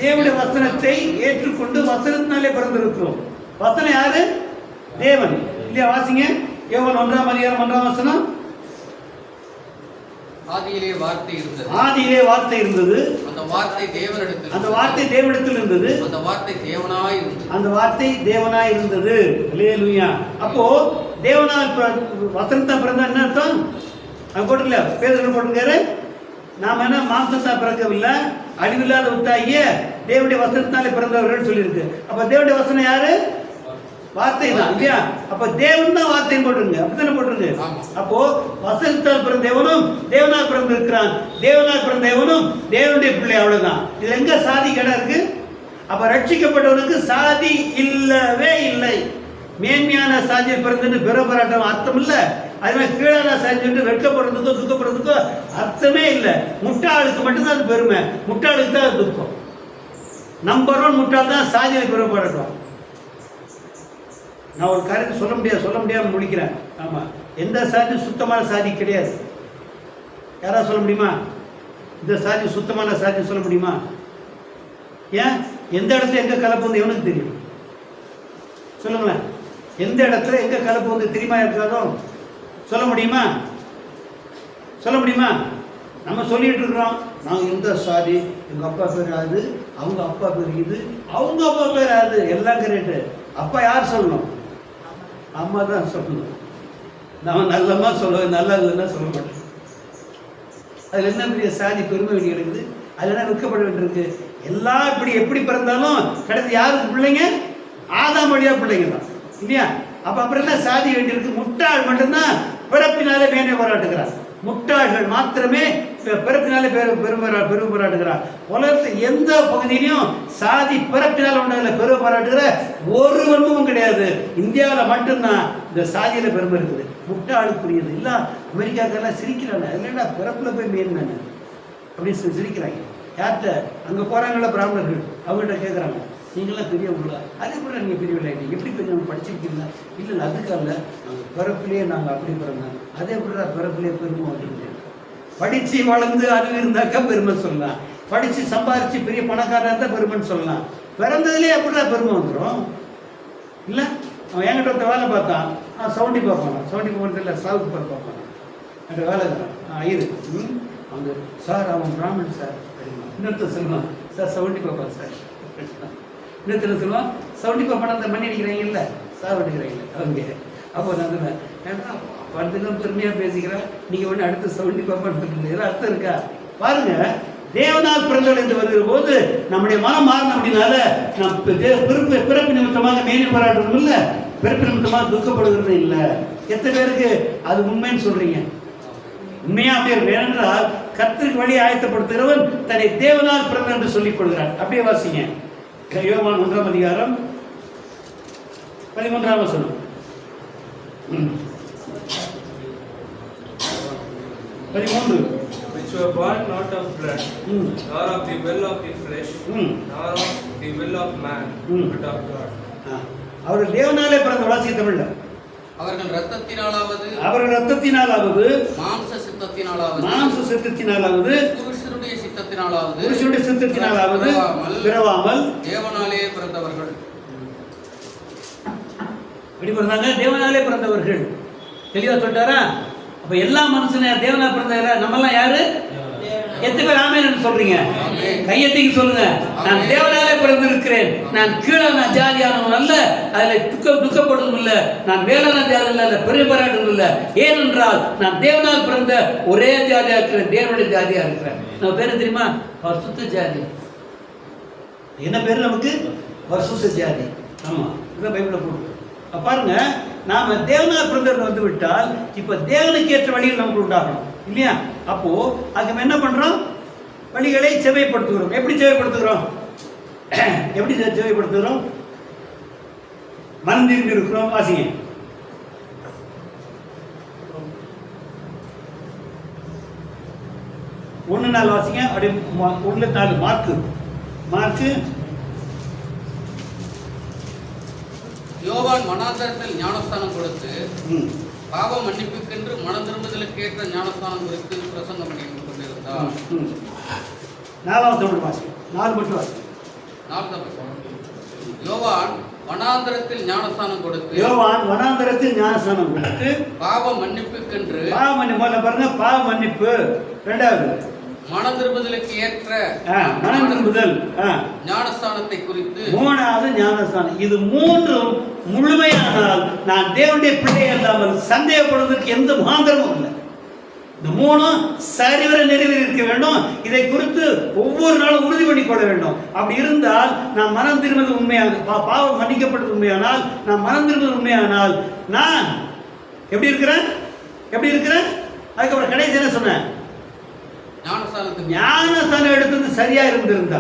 தேவனுடைய வசனத்தை ஏற்றுக்கொண்டு வசனத்தினாலே பிறந்திருக்கிறோம். வசனம் யாரு? தேவன் இல்லையா? வாசிங்க யோவான் 1ஆம் அதிகாரம் 1ஆம் வசனம். ஆதியிலே வார்த்தை இருந்தது. ஆதியிலே வார்த்தை இருந்தது. அந்த வார்த்தை தேவனிடத்தில். அந்த வார்த்தை தேவனிடத்தில் இருந்தது. அந்த வார்த்தை தேவனாய் இருந்தது. அந்த வார்த்தை தேவனாய் இருந்தது. அல்லேலூயா. அப்போ தேவனால் வசனத்தை பிறந்தா என்ன அர்த்தம்? அது போட்டுல பேதுரு போட்டுருக்காரு. நாம் என்ன மாம்சத்தா பிறக்கவில்லை, அழிவில்லாத வித்தாகிய தேவனுடைய வசனத்தினாலே பிறந்தவர்கள் சொல்லியிருக்கு. அப்ப தேவனுடைய வசனம் யாரு? வார்த்தை தான் இல்லையா? அப்ப தேவன் தான் வார்த்தைன்னு போட்டுருங்க. அப்படித்தானே போட்டுருங்க. அப்போ வசனத்தால் பிறந்த தேவனும் தேவனால் பிறந்திருக்கிறான். தேவனால் பிறந்த தேவனும் தேவனுடைய பிள்ளை. அவ்வளவுதான். இது எங்க சாதி கடை இருக்கு? அப்ப ரட்சிக்கப்பட்டவனுக்கு சாதி இல்லவே இல்லை. மேன்மையான சாதியில் பிறந்தது பெரும்பராட்டம் அர்த்தம் இல்லை. அது மாதிரி கீழான சாதி வெட்கப்படுறதுக்கோ துக்கப்படுறதுக்கோ அர்த்தமே இல்லை. முட்டாளுக்கு மட்டும்தான் அது பெருமை, முட்டாளுக்கு தான் அது துக்கம். நம்பர் 1 முட்டாள் தான் சாதியில் பெரும்பராட்டம். நான் ஒரு காரியத்தை சொல்ல முடியாம முடிக்கிறேன். ஆமா, எந்த சாதி சுத்தமான சாதி கிடையாது. யாரா சொல்ல முடியுமா? இந்த சாதி சுத்தமான சாதி சொல்ல முடியுமா? ஏன்? எந்த இடத்துல எங்க கலப்பு வந்து எவனுக்கு தெரியும்? சொல்லுங்களேன். எந்த இடத்துல எங்க கலப்பு வந்து தெரியுமா? இருக்காதோ சொல்ல முடியுமா? சொல்ல முடியுமா? நம்ம சொல்லிட்டு இருக்கிறோம், நாங்கள் எந்த சாதி, எங்க அப்பா பேர் அது, அவங்க அப்பா பேர் இது, அவங்க அப்பா பேர் அது, எல்லாம் கரெக்டு. அப்பா யார் சொல்லணும்? அம்மா தான் சொல்லணும். நம்ம நல்லம்மா சொல்லுவேன், நல்லா இல்லைன்னா சொல்ல மாட்டேன். அதுல என்ன பெரிய சாதி பெருமை வேண்டி இருக்குது? அதுல என்ன விற்கப்பட வேண்டியிருக்கு? எல்லாம் இப்படி எப்படி பிறந்தாலும் கடைசி யாருக்கு பிள்ளைங்க? ஆதாம் வழியா பிள்ளைங்க தான் இல்லையா? அப்புறம் என்ன சாதி வேண்டியிருக்கு? முட்டாள் மட்டும்தான் பிறப்பினாலே மேன்மை பாராட்டுகிறார். முட்டாள்கள் மாத்திரமே பிறப்பினாலே பெருமை பாராட்டுகிறார். உலகத்தில் எந்த பகுதியிலையும் சாதி பிறப்பினால் உண்டாகல பெருமை பாராட்டுகிற ஒரு வன்மமும் கிடையாது. இந்தியாவில் மட்டும்தான் இந்த சாதியில பெருமை இருக்குது. முட்டாளுக்குரியது இல்லை. அமெரிக்காக்கெல்லாம் சிரிக்கிறாங்க, இல்லைன்னா பிறப்புல போய் மேன்மைங்க அப்படின்னு சிரிக்கிறாங்க. யார்கிட்ட? அங்கே போறாங்களா பிராமணர்கள், அவங்கள்ட்ட கேட்குறாங்க, நீங்களாம் பெரியவங்களா? அதே போல நீங்கள் பெரியவங்களா? எப்படி பெரியவங்க படிச்சிருக்கீங்களா? இல்லை அதுக்காக நாங்கள் பிறப்பிலே நாங்கள் அப்படி பிறந்தோம். அதே போல பிறப்பிலே பெருமை வந்துருக்கு. படித்து வளர்ந்து அறிவு இருந்தாக்கா பெருமை சொல்லலாம். படித்து சம்பாரித்து பெரிய பணக்காரராக இருந்தால் பெருமைன்னு சொல்லலாம். பிறந்ததுலேயே அப்படிதான் பெருமை வந்துடும் இல்லை? அவன் என்கிட்ட ஒருத்த வேலை பார்த்தான். சவுண்டி பார்ப்பான். சவுண்டி போகிறது இல்லை, சாவுக்கு பார்ப்பான். என்கிட்ட வேலை ஐயரு அவங்க சார், அவன் பிராமணன் சார் அப்படிமா. இன்னொருத்தர் சொல்லுவான், சார் சவுண்டி பார்ப்பான் சார். இன்னொருத்தர் சொல்லுவான், சவுண்டி பார்ப்பான அந்த மண்ணி அடிக்கிறாங்க இல்லை, சார் அடிக்கிறாங்க அவங்க. அப்போ நான் சொன்னேன், ஏன்னா படத்துக்கும் பெருமையாக பேசிக்கிறேன், நீங்கள் ஒன்று அடுத்து சவுண்டி பார்ப்பான்னு இதெல்லாம் அர்த்தம் இருக்கா? பாருங்க, தேவனால் பிறந்தவள் என்று வருகிற போது நம்முடைய மனம் மாறணும். அப்படின்னால நம் பிறப்பு நிமித்தமாக மேன்மை பாராட்டுறதும் இல்லை, பிறப்பு நிமித்தமாக துக்கப்படுகிறது இல்லை. எத்தனை பேருக்கு அது உண்மைன்னு சொல்றீங்க? உண்மையா அப்படியே வேணென்றால் கர்த்தருக்கு வழி ஆயத்தப்படுத்துகிறவன் தன்னை தேவனால் பிறந்த என்று சொல்லிக் கொள்கிறான். அப்படியே வாசிங்க யோவான் 1ஆம் அதிகாரம் 13ஆம் வசனம். 13. Which were born not of blood, nor of the will of the flesh, nor of the will of man, but of God. அவர்கள் தேவனாலே பிறந்த வாசிய தமிழ்ல. அவர்கள் இரத்தத்தினாலாவது மாம்ச சித்தத்தினாலாவது புருஷனுடைய சித்தத்தினாலாவது பிறவாமல் தேவனாலே பிறந்தவர்கள். எப்படி பிறந்தாங்க? தேவனாலே பிறந்தவர்கள். தெளிவா சொல்லிட்டாரா? அப்ப எல்லா மனுஷனும் தேவனா பிறந்த நம்ம எல்லாம் யாரு? எத்தனை பேர் ஆமென் சொல்றீங்க? கையெத்திக்கு சொல்லுங்க. நான் தேவனாலே பிறந்திருக்கிறேன். நான் கீழான ஜாதியானவன் அல்ல, அதில் துக்கப்படுவதும் இல்லை. நான் வேளாண் ஜாதி அல்ல, பெரிய பாராட்டுவதும் இல்லை. ஏனென்றால் நான் தேவனால் பிறந்த ஒரே ஜாதியா இருக்கிறேன், தேவனுடைய ஜாதியா இருக்கிறேன். நம்ம பேரு தெரியுமா? பரிசுத்த ஜாதி. என்ன பேர் நமக்கு? பரிசுத்த ஜாதி. ஆமாம், இதான் பைபிளில் போட்டு பாருங்க. நாம் தேவனா பிரதர் வந்து விட்டால் இப்போ தேவனுக்கு ஏற்ற வழிகள் நமக்கு உண்டாகணும் இல்லையா? அப்போ அதுக்கு நம்ம என்ன பண்றோம்? வழிகளை செவைப்படுத்துகிறோம். எப்படி செவைப்படுத்துகிறோம்? எப்படி செவைப்படுத்துகிறோம்? மனம் திரும்பி இருக்கிறோம். வாசிங்க. 1:4 வாசிங்க. அப்படியே 1:4 மார்க்கு யோவான் வனாந்தரத்தில் ஞானஸ்தானம் கொடுத்து பாவ மன்னிப்புக்கென்று மனம் திரும்புதலுக்கு ஏற்ற ஞானஸ்தானம் குறித்து பிரசங்கம் பண்ணி கொண்டிருந்தார். 4 வாசிங்க. 4 மட்டும் வாசிங்க. 4 யோவான் வனாந்தரத்தில் ஞானஸ்தானம் கொடுத்து பாவ மன்னிப்புக்கென்று முதல்ல பாருங்க, பாவ மன்னிப்பு. இரண்டாவது மனம் திரும்புதலுக்கு ஏற்ற மனம் திரும்புதல் ஞானஸ்தானத்தை குறித்து. மூணாவது ஞானஸ்தானம். இது மூன்றும் முழுமையானால் நான் தேவனுடைய பிள்ளை அல்லாமல் சந்தேகப்படுவதற்கு எந்த முகாந்திரமும் இல்லை. இந்த மூணும் சரிவர நிறைவேறி இருக்க வேண்டும். இதை குறித்து ஒவ்வொரு நாளும் உறுதி பண்ணிக்கொள்ள வேண்டும். அப்படி இருந்தால் நான் மனம் திரும்புவது உண்மையான, பாவம் மன்னிக்கப்பட்டது உண்மையானால், நான் மனம் திரும்புவது உண்மையானால் நான் எப்படி இருக்கிறேன்? அதுக்கப்புறம் கடைசி என்ன சொன்னேன்? ஞானஸ்தானம் எடுத்தது சரியா இருந்திருந்தா,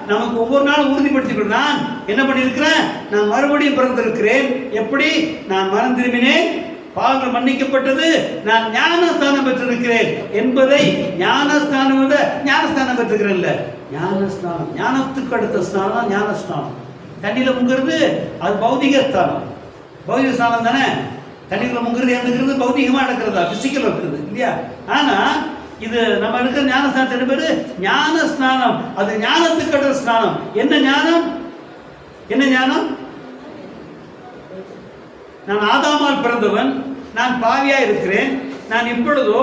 நமக்கு ஒவ்வொரு நாளும் உறுதிப்படுத்திக்கணும். நான் என்ன பண்ணியிருக்கிறேன்? நான் மறுபடியும் பிறந்திருக்கிறேன். எப்படி? நான் மனம் திரும்பினேன், பாவங்கள் மன்னிக்கப்பட்டது, நான் ஞானஸ்தானம் பெற்றிருக்கிறேன் என்பதை ஞானஸ்தானம் பெற்றிருக்கிறேன். ஞானஸ்தானம், ஞானத்துக்கு அடுத்த ஸ்தானம் ஞானஸ்தானம். தண்ணியில் முங்கிறது அது பௌதிக ஸ்தானம். பௌதிக ஸ்தானம் தானே. தண்ணிக்குள்ள முங்கிறது இருந்துக்கிறது பௌதிகமாக நடக்கிறதா, பிசிக்கல் இருக்குது இல்லையா? ஆனால் இது நம்ம இருக்கிற ஞானஸ்தானத்தின் பேரு ஞானஸ்நானம். அது ஞானத்துக்கு அடுத்த ஸ்நானம். என்ன ஞானம்? நான் ஆதாமால் பிறந்தவன், நான் பாவியா இருக்கிறேன். நான் இப்பொழுதோ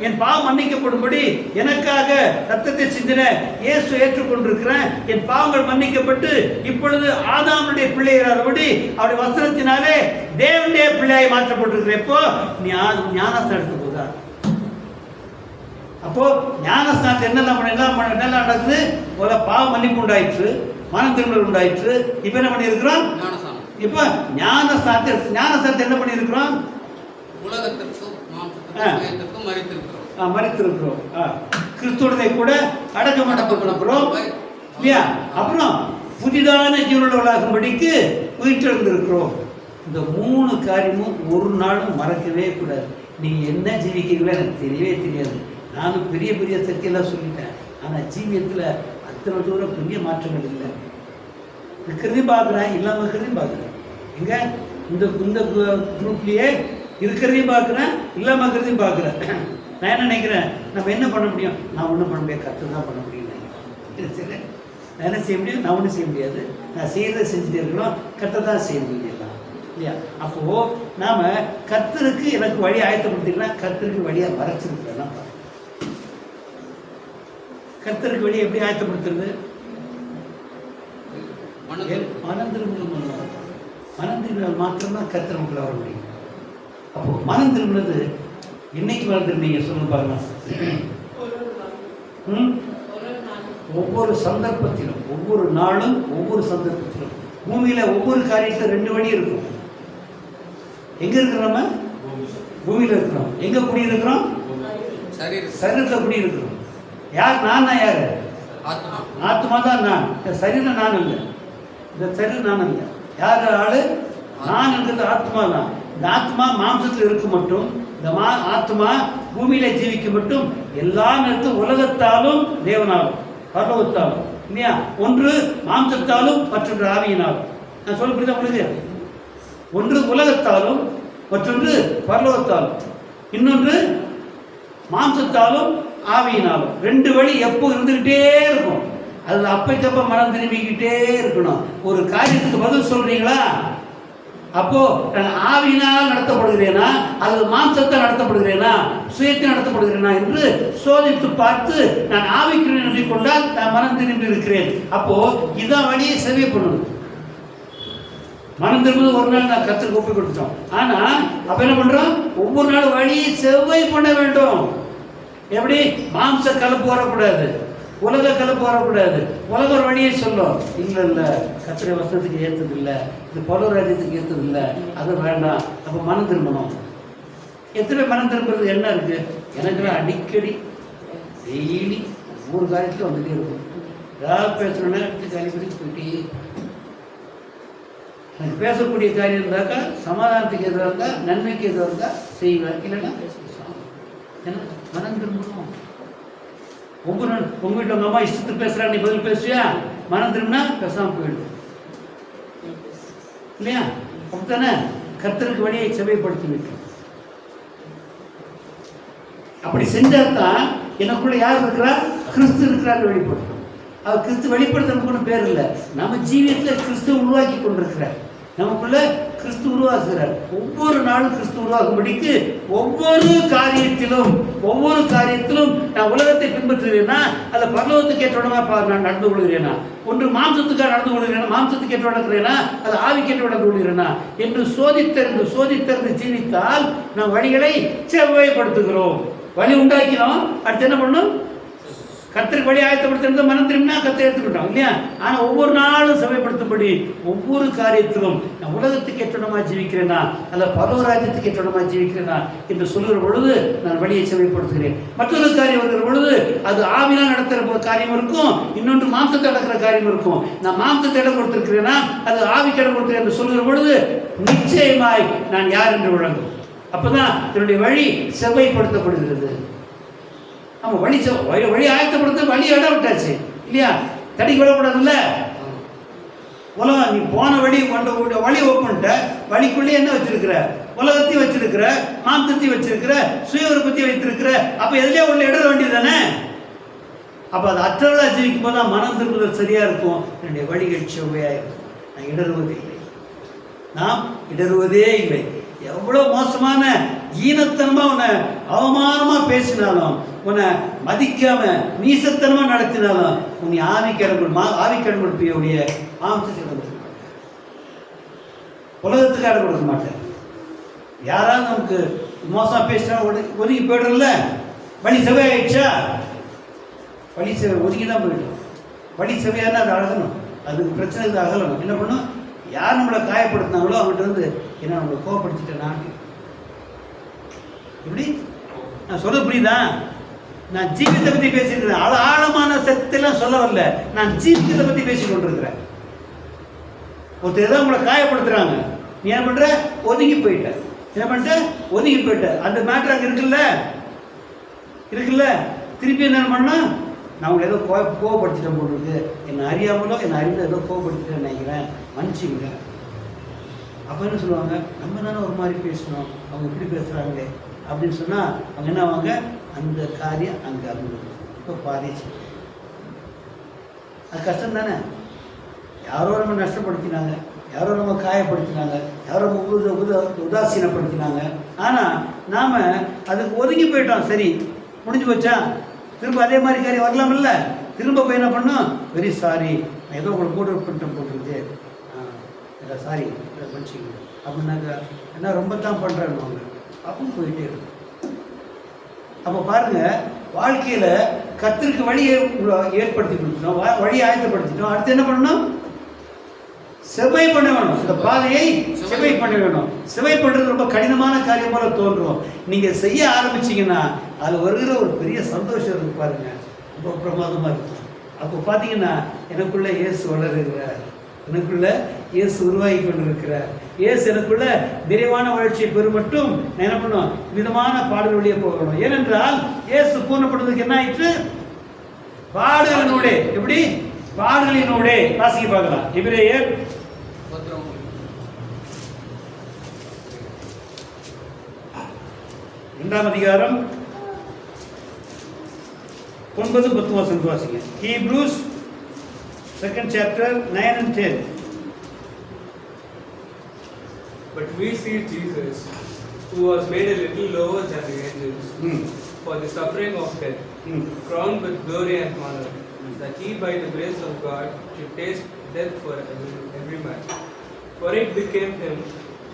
என் பாவம் மன்னிக்கப்படும்படி எனக்காக ரத்தத்தை சிந்தின இயேசு ஏற்றுக்கொண்டிருக்கிறேன். என் பாவங்கள் மன்னிக்கப்பட்டு இப்பொழுது ஆதாமுடைய பிள்ளையானபடி அவருடைய வஸ்திரத்தினாலே தேவனுடைய பிள்ளையாய் மாற்றப்பட்டிருக்கிறேன். இப்போ ஞானஸ்தானத்துக்கு போதா? அப்போ ஞானஸ்தானத்தில் என்னெல்லாம் நடக்குது? பாவம் மன்னிப்பு உண்டாயிற்று, மனம் திரும்பல் உண்டாயிற்று. இப்ப என்ன பண்ணியிருக்கிறோம்? இப்ப ஞானஸ்தானத்தை என்ன பண்ணியிருக்கிறோம்? மறித்திருக்கிறோம். கிறிஸ்துவனை கூட அடக்கமடப்பட்டிருக்கிறோம் இல்லையா? அப்புறம் புதிதான ஜீவனுள்ளவர்களாகும்படிக்கு உயிர்த்தெழுந்திருக்கிறோம். இந்த 3 காரியமும் ஒரு நாளும் மறக்கவே கூடாது. நீங்க என்ன ஜீவிக்கிறீங்களோ எனக்கு தெரியவே தெரியாது. நானும் பெரிய பெரிய சக்தியெல்லாம் சொல்லிட்டேன். ஆனால் ஜீவியத்தில் அத்தனை தூரம் பெரிய மாற்றங்கள் இல்லை. இருக்கிறதையும் பார்க்குறேன், இல்லாமல் இருக்கிறதையும் பார்க்குறேன். எங்க இந்த குரூப்லேயே இருக்கிறதையும் பார்க்குறேன், இல்லாமல் இருக்கிறதையும் பார்க்குறேன். நான் என்ன நினைக்கிறேன்? நம்ம என்ன பண்ண முடியும்? நான் ஒன்றும் பண்ண முடியாது, கற்று தான் பண்ண முடியும். சரி, நான் என்ன செய்ய முடியும்? நான் ஒன்றும் செய்ய முடியாது. நான் செய்யறதை செஞ்சுட்டே இருக்கணும், கற்று தான் செய்ய முடியும் இல்லையா? அப்போது நாம் கர்த்தருக்கு எனக்கு வழி ஆயத்தப்படுத்திக்கலாம். கர்த்தருக்கு வழியாக மறைச்சிருக்கிறேன்னா கர்த்தருக்கு வழி எப்படி ஆயத்தப்படுத்துறது? மனம் திரும்பினால் மாத்திரம்தான் கர்த்தர் நமக்குள்ள வர முடியும். அப்போ மனம் திரும்பினது இன்னைக்கு மனம் திரும்பிங்க சொல்லுங்க பாருங்க. ஒவ்வொரு சந்தர்ப்பத்திலும், ஒவ்வொரு நாளும், ஒவ்வொரு சந்தர்ப்பத்திலும் பூமியில ஒவ்வொரு காரியத்தில் 2 வழி இருக்கும். எங்க இருக்கிறோம்? நம்ம பூமியில இருக்கிறோம். எங்க குடியிருக்கிறோம்? சரீரத்தில் குடியிருக்கிறோம். யார்? நான் தான். யாரு? ஆத்மா தான் நான். சரீரம் நான் இல்லை. இந்த சரீரம் நான் இல்லை. யார் ஆளு? நான் இருக்கிறது ஆத்மா தான். இந்த ஆத்மா மாம்சத்தில் இருக்க மட்டும், இந்த ஆத்மா பூமியில ஜீவிக்க மட்டும் எல்லா நேரத்தும் உலகத்தாலும் தேவனாலும் பரலோகத்தாலும் இல்லையா? ஒன்று மாம்சத்தாலும் மற்றொன்று ஆவியினாலும். நான் சொல்ல புரியுதா உங்களுக்கு? ஒன்று உலகத்தாலும் மற்றொன்று பரலோகத்தாலும், இன்னொன்று மாம்சத்தாலும் ஆவியினாலும். 2 வழி எப்போ இருந்துகிட்டே இருக்கும். அது அப்பைக்கப்ப மனம் திரும்பிக்கிட்டே இருக்கணும். ஒரு காரியத்துக்கு பதில் சொல்றீங்களா? அப்போ நான் ஆவியினால் நடத்தப்படுகிறேனா அல்லது மாம்சத்தால் நடத்தப்படுகிறேனா, சுயத்தை நடத்தப்படுகிறேனா என்று சோதித்து பார்த்து நான் ஆவிக்கிறேன் என்று கொண்டால் நான் மனம் திரும்பி இருக்கிறேன். அப்போ இதான் வழியை செவ்வாய் பண்ணணும். மனம் திரும்புவது ஒரு நாள் நான் கற்றுக்கு ஒப்பி கொடுத்தோம். ஆனா அப்ப என்ன பண்றோம்? ஒவ்வொரு நாள் வழியை செவ்வாய் பண்ண வேண்டும். எப்படி? மாம்ச கலப்பு வரக்கூடாது, உலக கலப்பு வரக்கூடாது. உலக ஒரு வழியை சொல்லும், இல்லை இல்லை கர்த்தருடைய வசனத்துக்கு ஏற்றது இல்லை, இது பரலோகத்துக்கு ஏற்றது இல்லை, அது வேண்டாம். அப்போ மனம் திரும்பணும். எத்தனை மனம் திரும்புறது என்ன இருக்கு? எனக்குலாம் அடிக்கடி டெய்லி ஒவ்வொரு காரியத்துக்கும் வந்துட்டே இருக்கும். ஏதாவது பேசணுன்னா எடுத்து காரியப்படி போயிட்டே. எனக்கு பேசக்கூடிய காரியம் இருந்தாக்கா சமாதானத்துக்கு எதிராக இருந்தால், நன்மைக்கு எதிராக இருந்தால் செய்வேன், இல்லைன்னா ஏன்னா மனம் திரும்பணும். உங்கள் வீட்டில் உங்கள் அம்மா இஷ்டத்துக்கு பேசுகிறா, நீ பதில் பேசுவியா? மனம் திரும்பினா பேசாமல் போயிடும் இல்லையா? அப்படித்தானே கர்த்தருக்கு வழியை செவைப்படுத்தி வைக்கும். அப்படி செஞ்சால்தான் எனக்குள்ள யார் இருக்கிறா? கிறிஸ்து இருக்கிறார் வெளிப்படுத்தும். அவர் கிறிஸ்து வெளிப்படுத்துறதுக்கு ஒன்றும் பேர் இல்லை. நம்ம ஜீவியத்தில் கிறிஸ்து உருவாக்கி கொண்டிருக்கிறார். நமக்குள்ள கிறிஸ்து உருவாக்குகிறார். ஒவ்வொரு நாளும் கிறிஸ்து உருவாக்கும்படிக்கு ஒவ்வொரு காரியத்திலும் நான் உலகத்தை பின்பற்றுகிறேன்னா, அல்ல பரலோகத்துக்கு ஏற்றோடமா நான் நடந்து கொள்கிறேனா, ஒன்று மாம்சத்துக்காக நடந்து கொள்கிறேனா, மாம்சத்துக்கு ஏற்ற நடக்கிறேனா, அது ஆவிக்கேற்ற நடந்து கொள்கிறேனா என்று சோதித்தறிந்து ஜீவித்தால் நாம் வழிகளை செவ்வாய்ப்படுத்துகிறோம். வழி உண்டாக்கினோம். அடுத்து என்ன பண்ணணும்? கர்த்தருக்கு வழி ஆயத்தப்படுத்துறது மனம் திரும்பினா கர்த்தர் எடுத்துக்கிட்டோம் இல்லையா? ஆனால் ஒவ்வொரு நாளும் சபைப்படுத்தும்படி ஒவ்வொரு காரியத்திலும் நான் உலகத்துக்கு ஏற்றமா ஜீவிக்கிறேனா, அல்ல பரலோகராஜ்யத்துக்கு ஏற்றமா ஜீவிக்கிறேனா என்று சொல்லுகிற பொழுது நான் வழியை சபைப்படுத்துகிறேன். மற்றொரு காரியம் வருகிற பொழுது அது ஆவினா நடத்துகிற காரியம் இருக்கும், இன்னொன்று மாம்சத்தை நடக்கிற காரியம் இருக்கும். நான் மாம்சத்தை இடம் கொடுத்திருக்கிறேனா, அது ஆவிக்கு இடம் கொடுத்துருக்கேன் என்று சொல்லுகிற பொழுது நிச்சயமாய் நான் யார் என்று விளங்கும். அப்பதான் என்னுடைய வழி செவ்வாய்ப்படுத்தப்படுகிறது. ஆமாம், வழி ஆயத்தப்படுத்த வழி இடம் விட்டாச்சு இல்லையா? தடிக்கு விடக்கூடாதுல்ல. உலகம் நீ போன வழி வழி ஓப்பன்ட்ட, வழிக்குள்ளே என்ன வச்சிருக்கிற? உலகத்தையும் வச்சிருக்கிற, மாம்சத்தையும் வச்சிருக்கிற, சுய உற்பத்தியை வைத்திருக்கிற. அப்போ எதுலேயே உள்ள இட வேண்டியது தானே? அப்போ அது அற்றவர்களாக ஜீவிக்கும் போது தான் மனம் திரும்புதல் சரியாக இருக்கும். என்னுடைய வழிகள் செவ்வையாக இருக்கும். நான் இடறுவதில்லை, நாம் இடறுவதே இல்லை. எவ்வளோ மோசமான ஈனத்தனமாக உன்னை அவமானமாக பேசினாலும், உன்னை மதிக்காம நீசத்தனமாக நடத்தினாலும், உன்னை ஆவிக்கடன் கொடுப்பியுடைய மாம்சத்துக்கு கொடுக்க மாட்டேன், உலகத்துக்கு இடம் கொடுக்க மாட்டேன். யாராவது நமக்கு மோசமாக பேசினா ஒதுங்கி போய்டுறல. வழி செவையாயிடுச்சா? வழி செவை ஒதுங்கி தான் போயிட்டோம். வழி செவையான அது அழகணும், அதுக்கு பிரச்சனை இது அகலணும். என்ன பண்ணும்? யார் நம்மளை காயப்படுத்தினாங்களோ அவங்ககிட்ட வந்து என்ன நம்மளை கோவப்படுத்திட்டேன்னா, இப்படி நான் சொல்ல புரியுதா? நான் ஜீவிதத்தை பற்றி பேசிட்டு ஆழமான சத்தெல்லாம் சொல்ல வரல, நான் ஜீவிதத்தை பற்றி பேசி கொண்டிருக்கிறேன். ஒருத்தர் ஏதோ உங்களை காயப்படுத்துறாங்க, நீ என்ன பண்ற? ஒதுங்கி போயிட்ட. என்ன பண்ணிட்ட? ஒதுங்கி போயிட்ட. அந்த மேட்ரு அங்கே இருக்குல்ல. திருப்பி என்ன பண்ணா, நான் உங்களை ஏதோ கோவப்படுத்திட்டேன் போட்டுருக்கு, என்னை அறியாமலோ என்னை அறிந்த ஏதோ கோவப்படுத்திட்டேன்னு நினைக்கிறேன், மன்னிச்சுங்க. அப்போ என்ன சொல்லுவாங்க? நம்ம தானே ஒரு மாதிரி பேசணும், அவங்க இப்படி பேசுகிறாங்களே அப்படின்னு சொன்னால் அவங்க என்ன ஆவாங்க? அந்த காரியம் அங்கே அனுபவம் இப்போ பாதிச்சு. அது கஷ்டம் தானே. யாரோ நம்ம நஷ்டப்படுத்தினாங்க, யாரோ நம்ம காயப்படுத்தினாங்க, யாரோ உதாசீனப்படுத்தினாங்க. ஆனால் நாம் அதுக்கு ஒதுங்கி போயிட்டோம். சரி, முடிஞ்சு போச்சா? திரும்ப அதே மாதிரி காரியம் வரலாமில்ல. திரும்ப போய் என்ன பண்ணோம்? வெரி சாரி, நான் ஏதோ உங்களுக்கு போட்டுருக்கு, சாரி மன்னிச்சிங்க அப்படின்னாக்கா என்ன ரொம்ப தான் பண்ணுறேன்னு அப்பவும் போயிட்டே இருக்கும். அப்போ பாருங்கள், வாழ்க்கையில் கர்த்தருக்கு வழியை ஏற்படுத்தி கொடுத்துட்டோம், வழியை ஆயத்தப்படுத்திட்டோம். அடுத்து என்ன பண்ணணும்? செவ்வாய் பண்ண வேணும். இந்த பாதையை செவ்வாய் பண்ண வேணும். செவ்வாய் பண்ணுறது ரொம்ப கடினமான காரியம் போல தோன்றும். நீங்கள் செய்ய ஆரம்பிச்சிங்கன்னா அது வருகிற ஒரு பெரிய சந்தோஷம் இருக்கு பாருங்க, ரொம்ப பிரமாதமாக இருக்கும். அப்போ பார்த்தீங்கன்னா எனக்குள்ள இயேசு வளருகிறார், எனக்குள்ள இயேசு உருவாகி கொண்டிருக்கிறார். இயேசு எனக்குள்ள விரைவான வளர்ச்சியை பெறும் மட்டும் நான் என்ன பண்ணுவோம்? விதமான பாடல் வழியே போகணும். ஏனென்றால் இயேசு பூர்ணப்படுவதற்கு என்ன ஆயிற்று? பாடுகளினூடே. எப்படி? பாடுகளினூடே. வாசிக்க பார்க்கலாம். எபிரேயர் 2ஆம் அதிகாரம் 9-10 வசனம் வாசிங்க. Hebrews 2nd chapter 9 and 10. But we see Jesus, who was made a little lower than the angels, for the suffering of death, crowned with glory and honor, that he by the grace of God should taste death for every man. For it became him,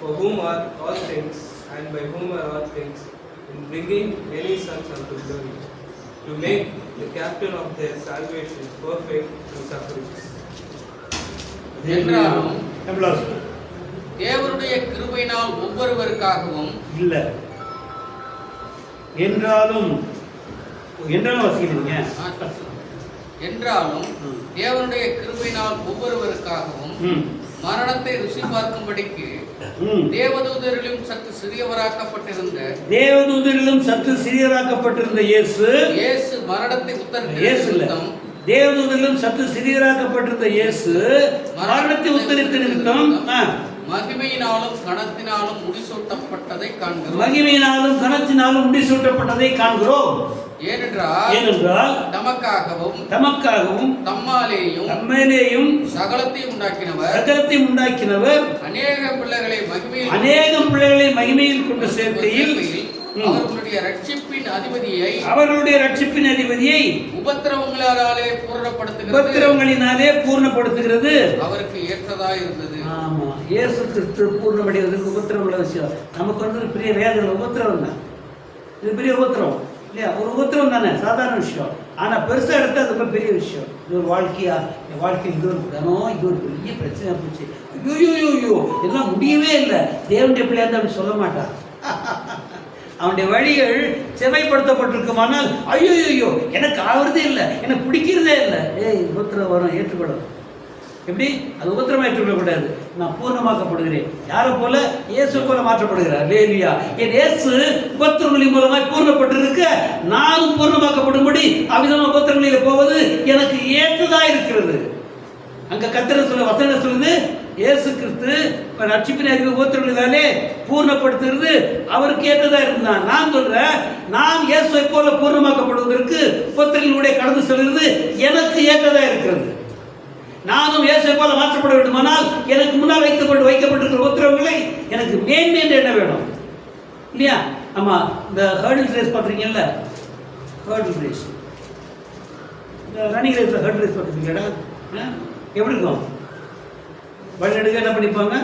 for whom are all things, and by whom are all things, in bringing many sons unto glory, to make the captain of their salvation perfect through sufferings. என்றாலும் எவ்வளவு தேவனுடைய கிருபையினால் ஒவ்வொருவருக்காகவும் இல்ல என்றாலும் வசீலிங்க என்றாலும் தேவனுடைய கிருபையினால் ஒவ்வொருவருக்காகவும் மரணத்தை ருசி பார்க்கும்படிக்கு தேவதூதரிலும் சற்று சிறியவராக்கப்பட்டிருந்த இயேசு மரணத்தை உத்தரித்த தேவதூதரிலும் சற்று சிறியராக்கப்பட்டிருந்த இயேசு மரணத்தை உத்தரித்த நிமித்தம் மகிமையினாலும் கனத்தினாலும் முடிசூட்டப்பட்டதை காண்கிறோம். ஏனென்றால் தமக்காகவும் தம்மாலேயும் சகலத்தையும் உண்டாக்கினவர் அநேகம் பிள்ளைகளை மகிமையில் கொண்டு சேர்க்கையில் அவர்களுடைய ரட்சிப்பின் அதிபதியை உபத்திரவங்களினாலே பூர்ணப்படுத்துகிறது. அவருக்கு ஏற்றதா இருந்தது. ஆமா, இயேசு கிறிஸ்து பூர்ணமடைவதற்கு உபத்திரவங்கள விஷயம். நமக்கு வந்து பெரிய வேதனை உபத்திரவம் தான். இது பெரிய உபத்திரவம் இல்லையா? ஒரு உபத்திரவம் தானே, சாதாரண விஷயம். ஆனா பெருசா எடுத்தா அது ரொம்ப பெரிய விஷயம். இது ஒரு வாழ்க்கையா, என் வாழ்க்கை இது ஒரு இது ஒரு பெரிய பிரச்சனை போச்சு, ஐயோ எல்லாம் முடியவே இல்லை. தேவனுடைய பிள்ளையா இருந்தா அப்படி சொல்ல மாட்டான். அவனுடைய வழிகள் செவைப்படுத்தப்பட்டிருக்குமானால் ஐயோ எனக்கு ஆவறதே இல்லை, எனக்கு பிடிக்கிறதே இல்லை, உபத்திரம் வரும், ஏற்றுக்கொள்ளும். எப்படி அது உபத்திரமா ஏற்றுக்கொள்ளக்கூடாது. நான் பூர்ணமாக்கப்படுகிறேன். யாரை போல? இயேசு போல மாற்றப்படுகிறார். லேலியா, என் இயேசு உபத்திரங்களின் மூலமாய் பூர்ணப்பட்டிருக்க நானும் பூர்ணமாக்கப்படும்படி அவ்விதமா உபத்திரங்களில் போவது எனக்கு ஏற்றதா இருக்கிறது. அங்க கர்த்தர் சொல்ல வசனம் சொல்லுது, இயேசு கிறிஸ்து ரட்சிப்பின் அறிவு உபத்திரங்களினாலே பூர்ணப்படுத்துகிறது அவருக்கு ஏற்றதா இருந்தான். நான் சொல்றேன், நான் இயேசுவை போல பூர்ணமாக்கப்படுவதற்கு உபத்திரங்களிலூടെ கடந்து செல்கிறது எனக்கு ஏற்றதா இருக்கிறது. நானும் இயேசுவை போல மாற்றப்பட வேண்டுமானால் எனக்கு முன்னால் வைக்கப்பட்டிருக்கிற உபத்திரவங்களை எனக்கு மேன்மை என்று என்ன வேணும் இல்லையா? ஆமா, இந்த ஹர்டில் ரேஸ் பார்த்துருக்கீங்கல்ல, ஹர்டில் ரேஸ், இந்த ரன்னிங் ரேஸ்ல ஹர்டில் ரேஸ் பார்த்துருக்கீங்களா? எப்படி இருக்கும்? வழிநடுக்க என்ன பண்ணிப்பாங்க,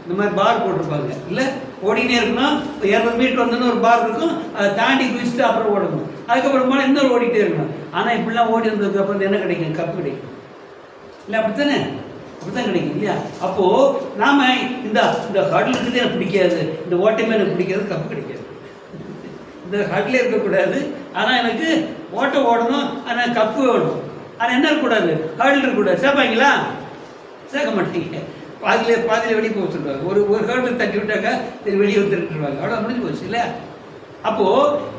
இந்த மாதிரி பார் போட்டிருப்பாங்க. இல்லை, ஓடினே இருக்கணும். 200 மீட்டர் வந்தோன்னு ஒரு பார் இருக்கும், அதை தாண்டி குதிச்சுட்டு அப்புறம் ஓடணும். அதுக்கப்புறமா இன்னொரு ஓடிட்டே இருக்கணும். ஆனால் இப்படிலாம் ஓடி வந்ததுக்கு அப்புறம் என்ன கிடைக்கும்? கப்பு கிடைக்கும். இல்லை, அப்படித்தானே? அப்படித்தான் கிடைக்கும் இல்லையா? அப்போ நாம இந்த ஹர்டில் இருக்கிறது எனக்கு பிடிக்காது, இந்த ஓட்டமே எனக்கு பிடிக்காது, கப்பு கிடைக்காது. இந்த ஹர்டில் இருக்கக்கூடாது, ஆனால் எனக்கு ஓட்டம் ஓடணும், ஆனால் கப்பு ஓடணும். ஆனால் என்ன இருக்கக்கூடாது? ஹர்டில் இருக்கக்கூடாது. சேர்ப்பாங்களா? சேர்க்க மாட்டீங்க. பாதியில் வெளியே போக சொல்லுவாங்க. ஒரு ஹர்டில் தட்டி விட்டாக்கா சரி வெளியே வந்துருக்குவாங்க. அவ்வளோ முடிஞ்சு போச்சு இல்லை? அப்போ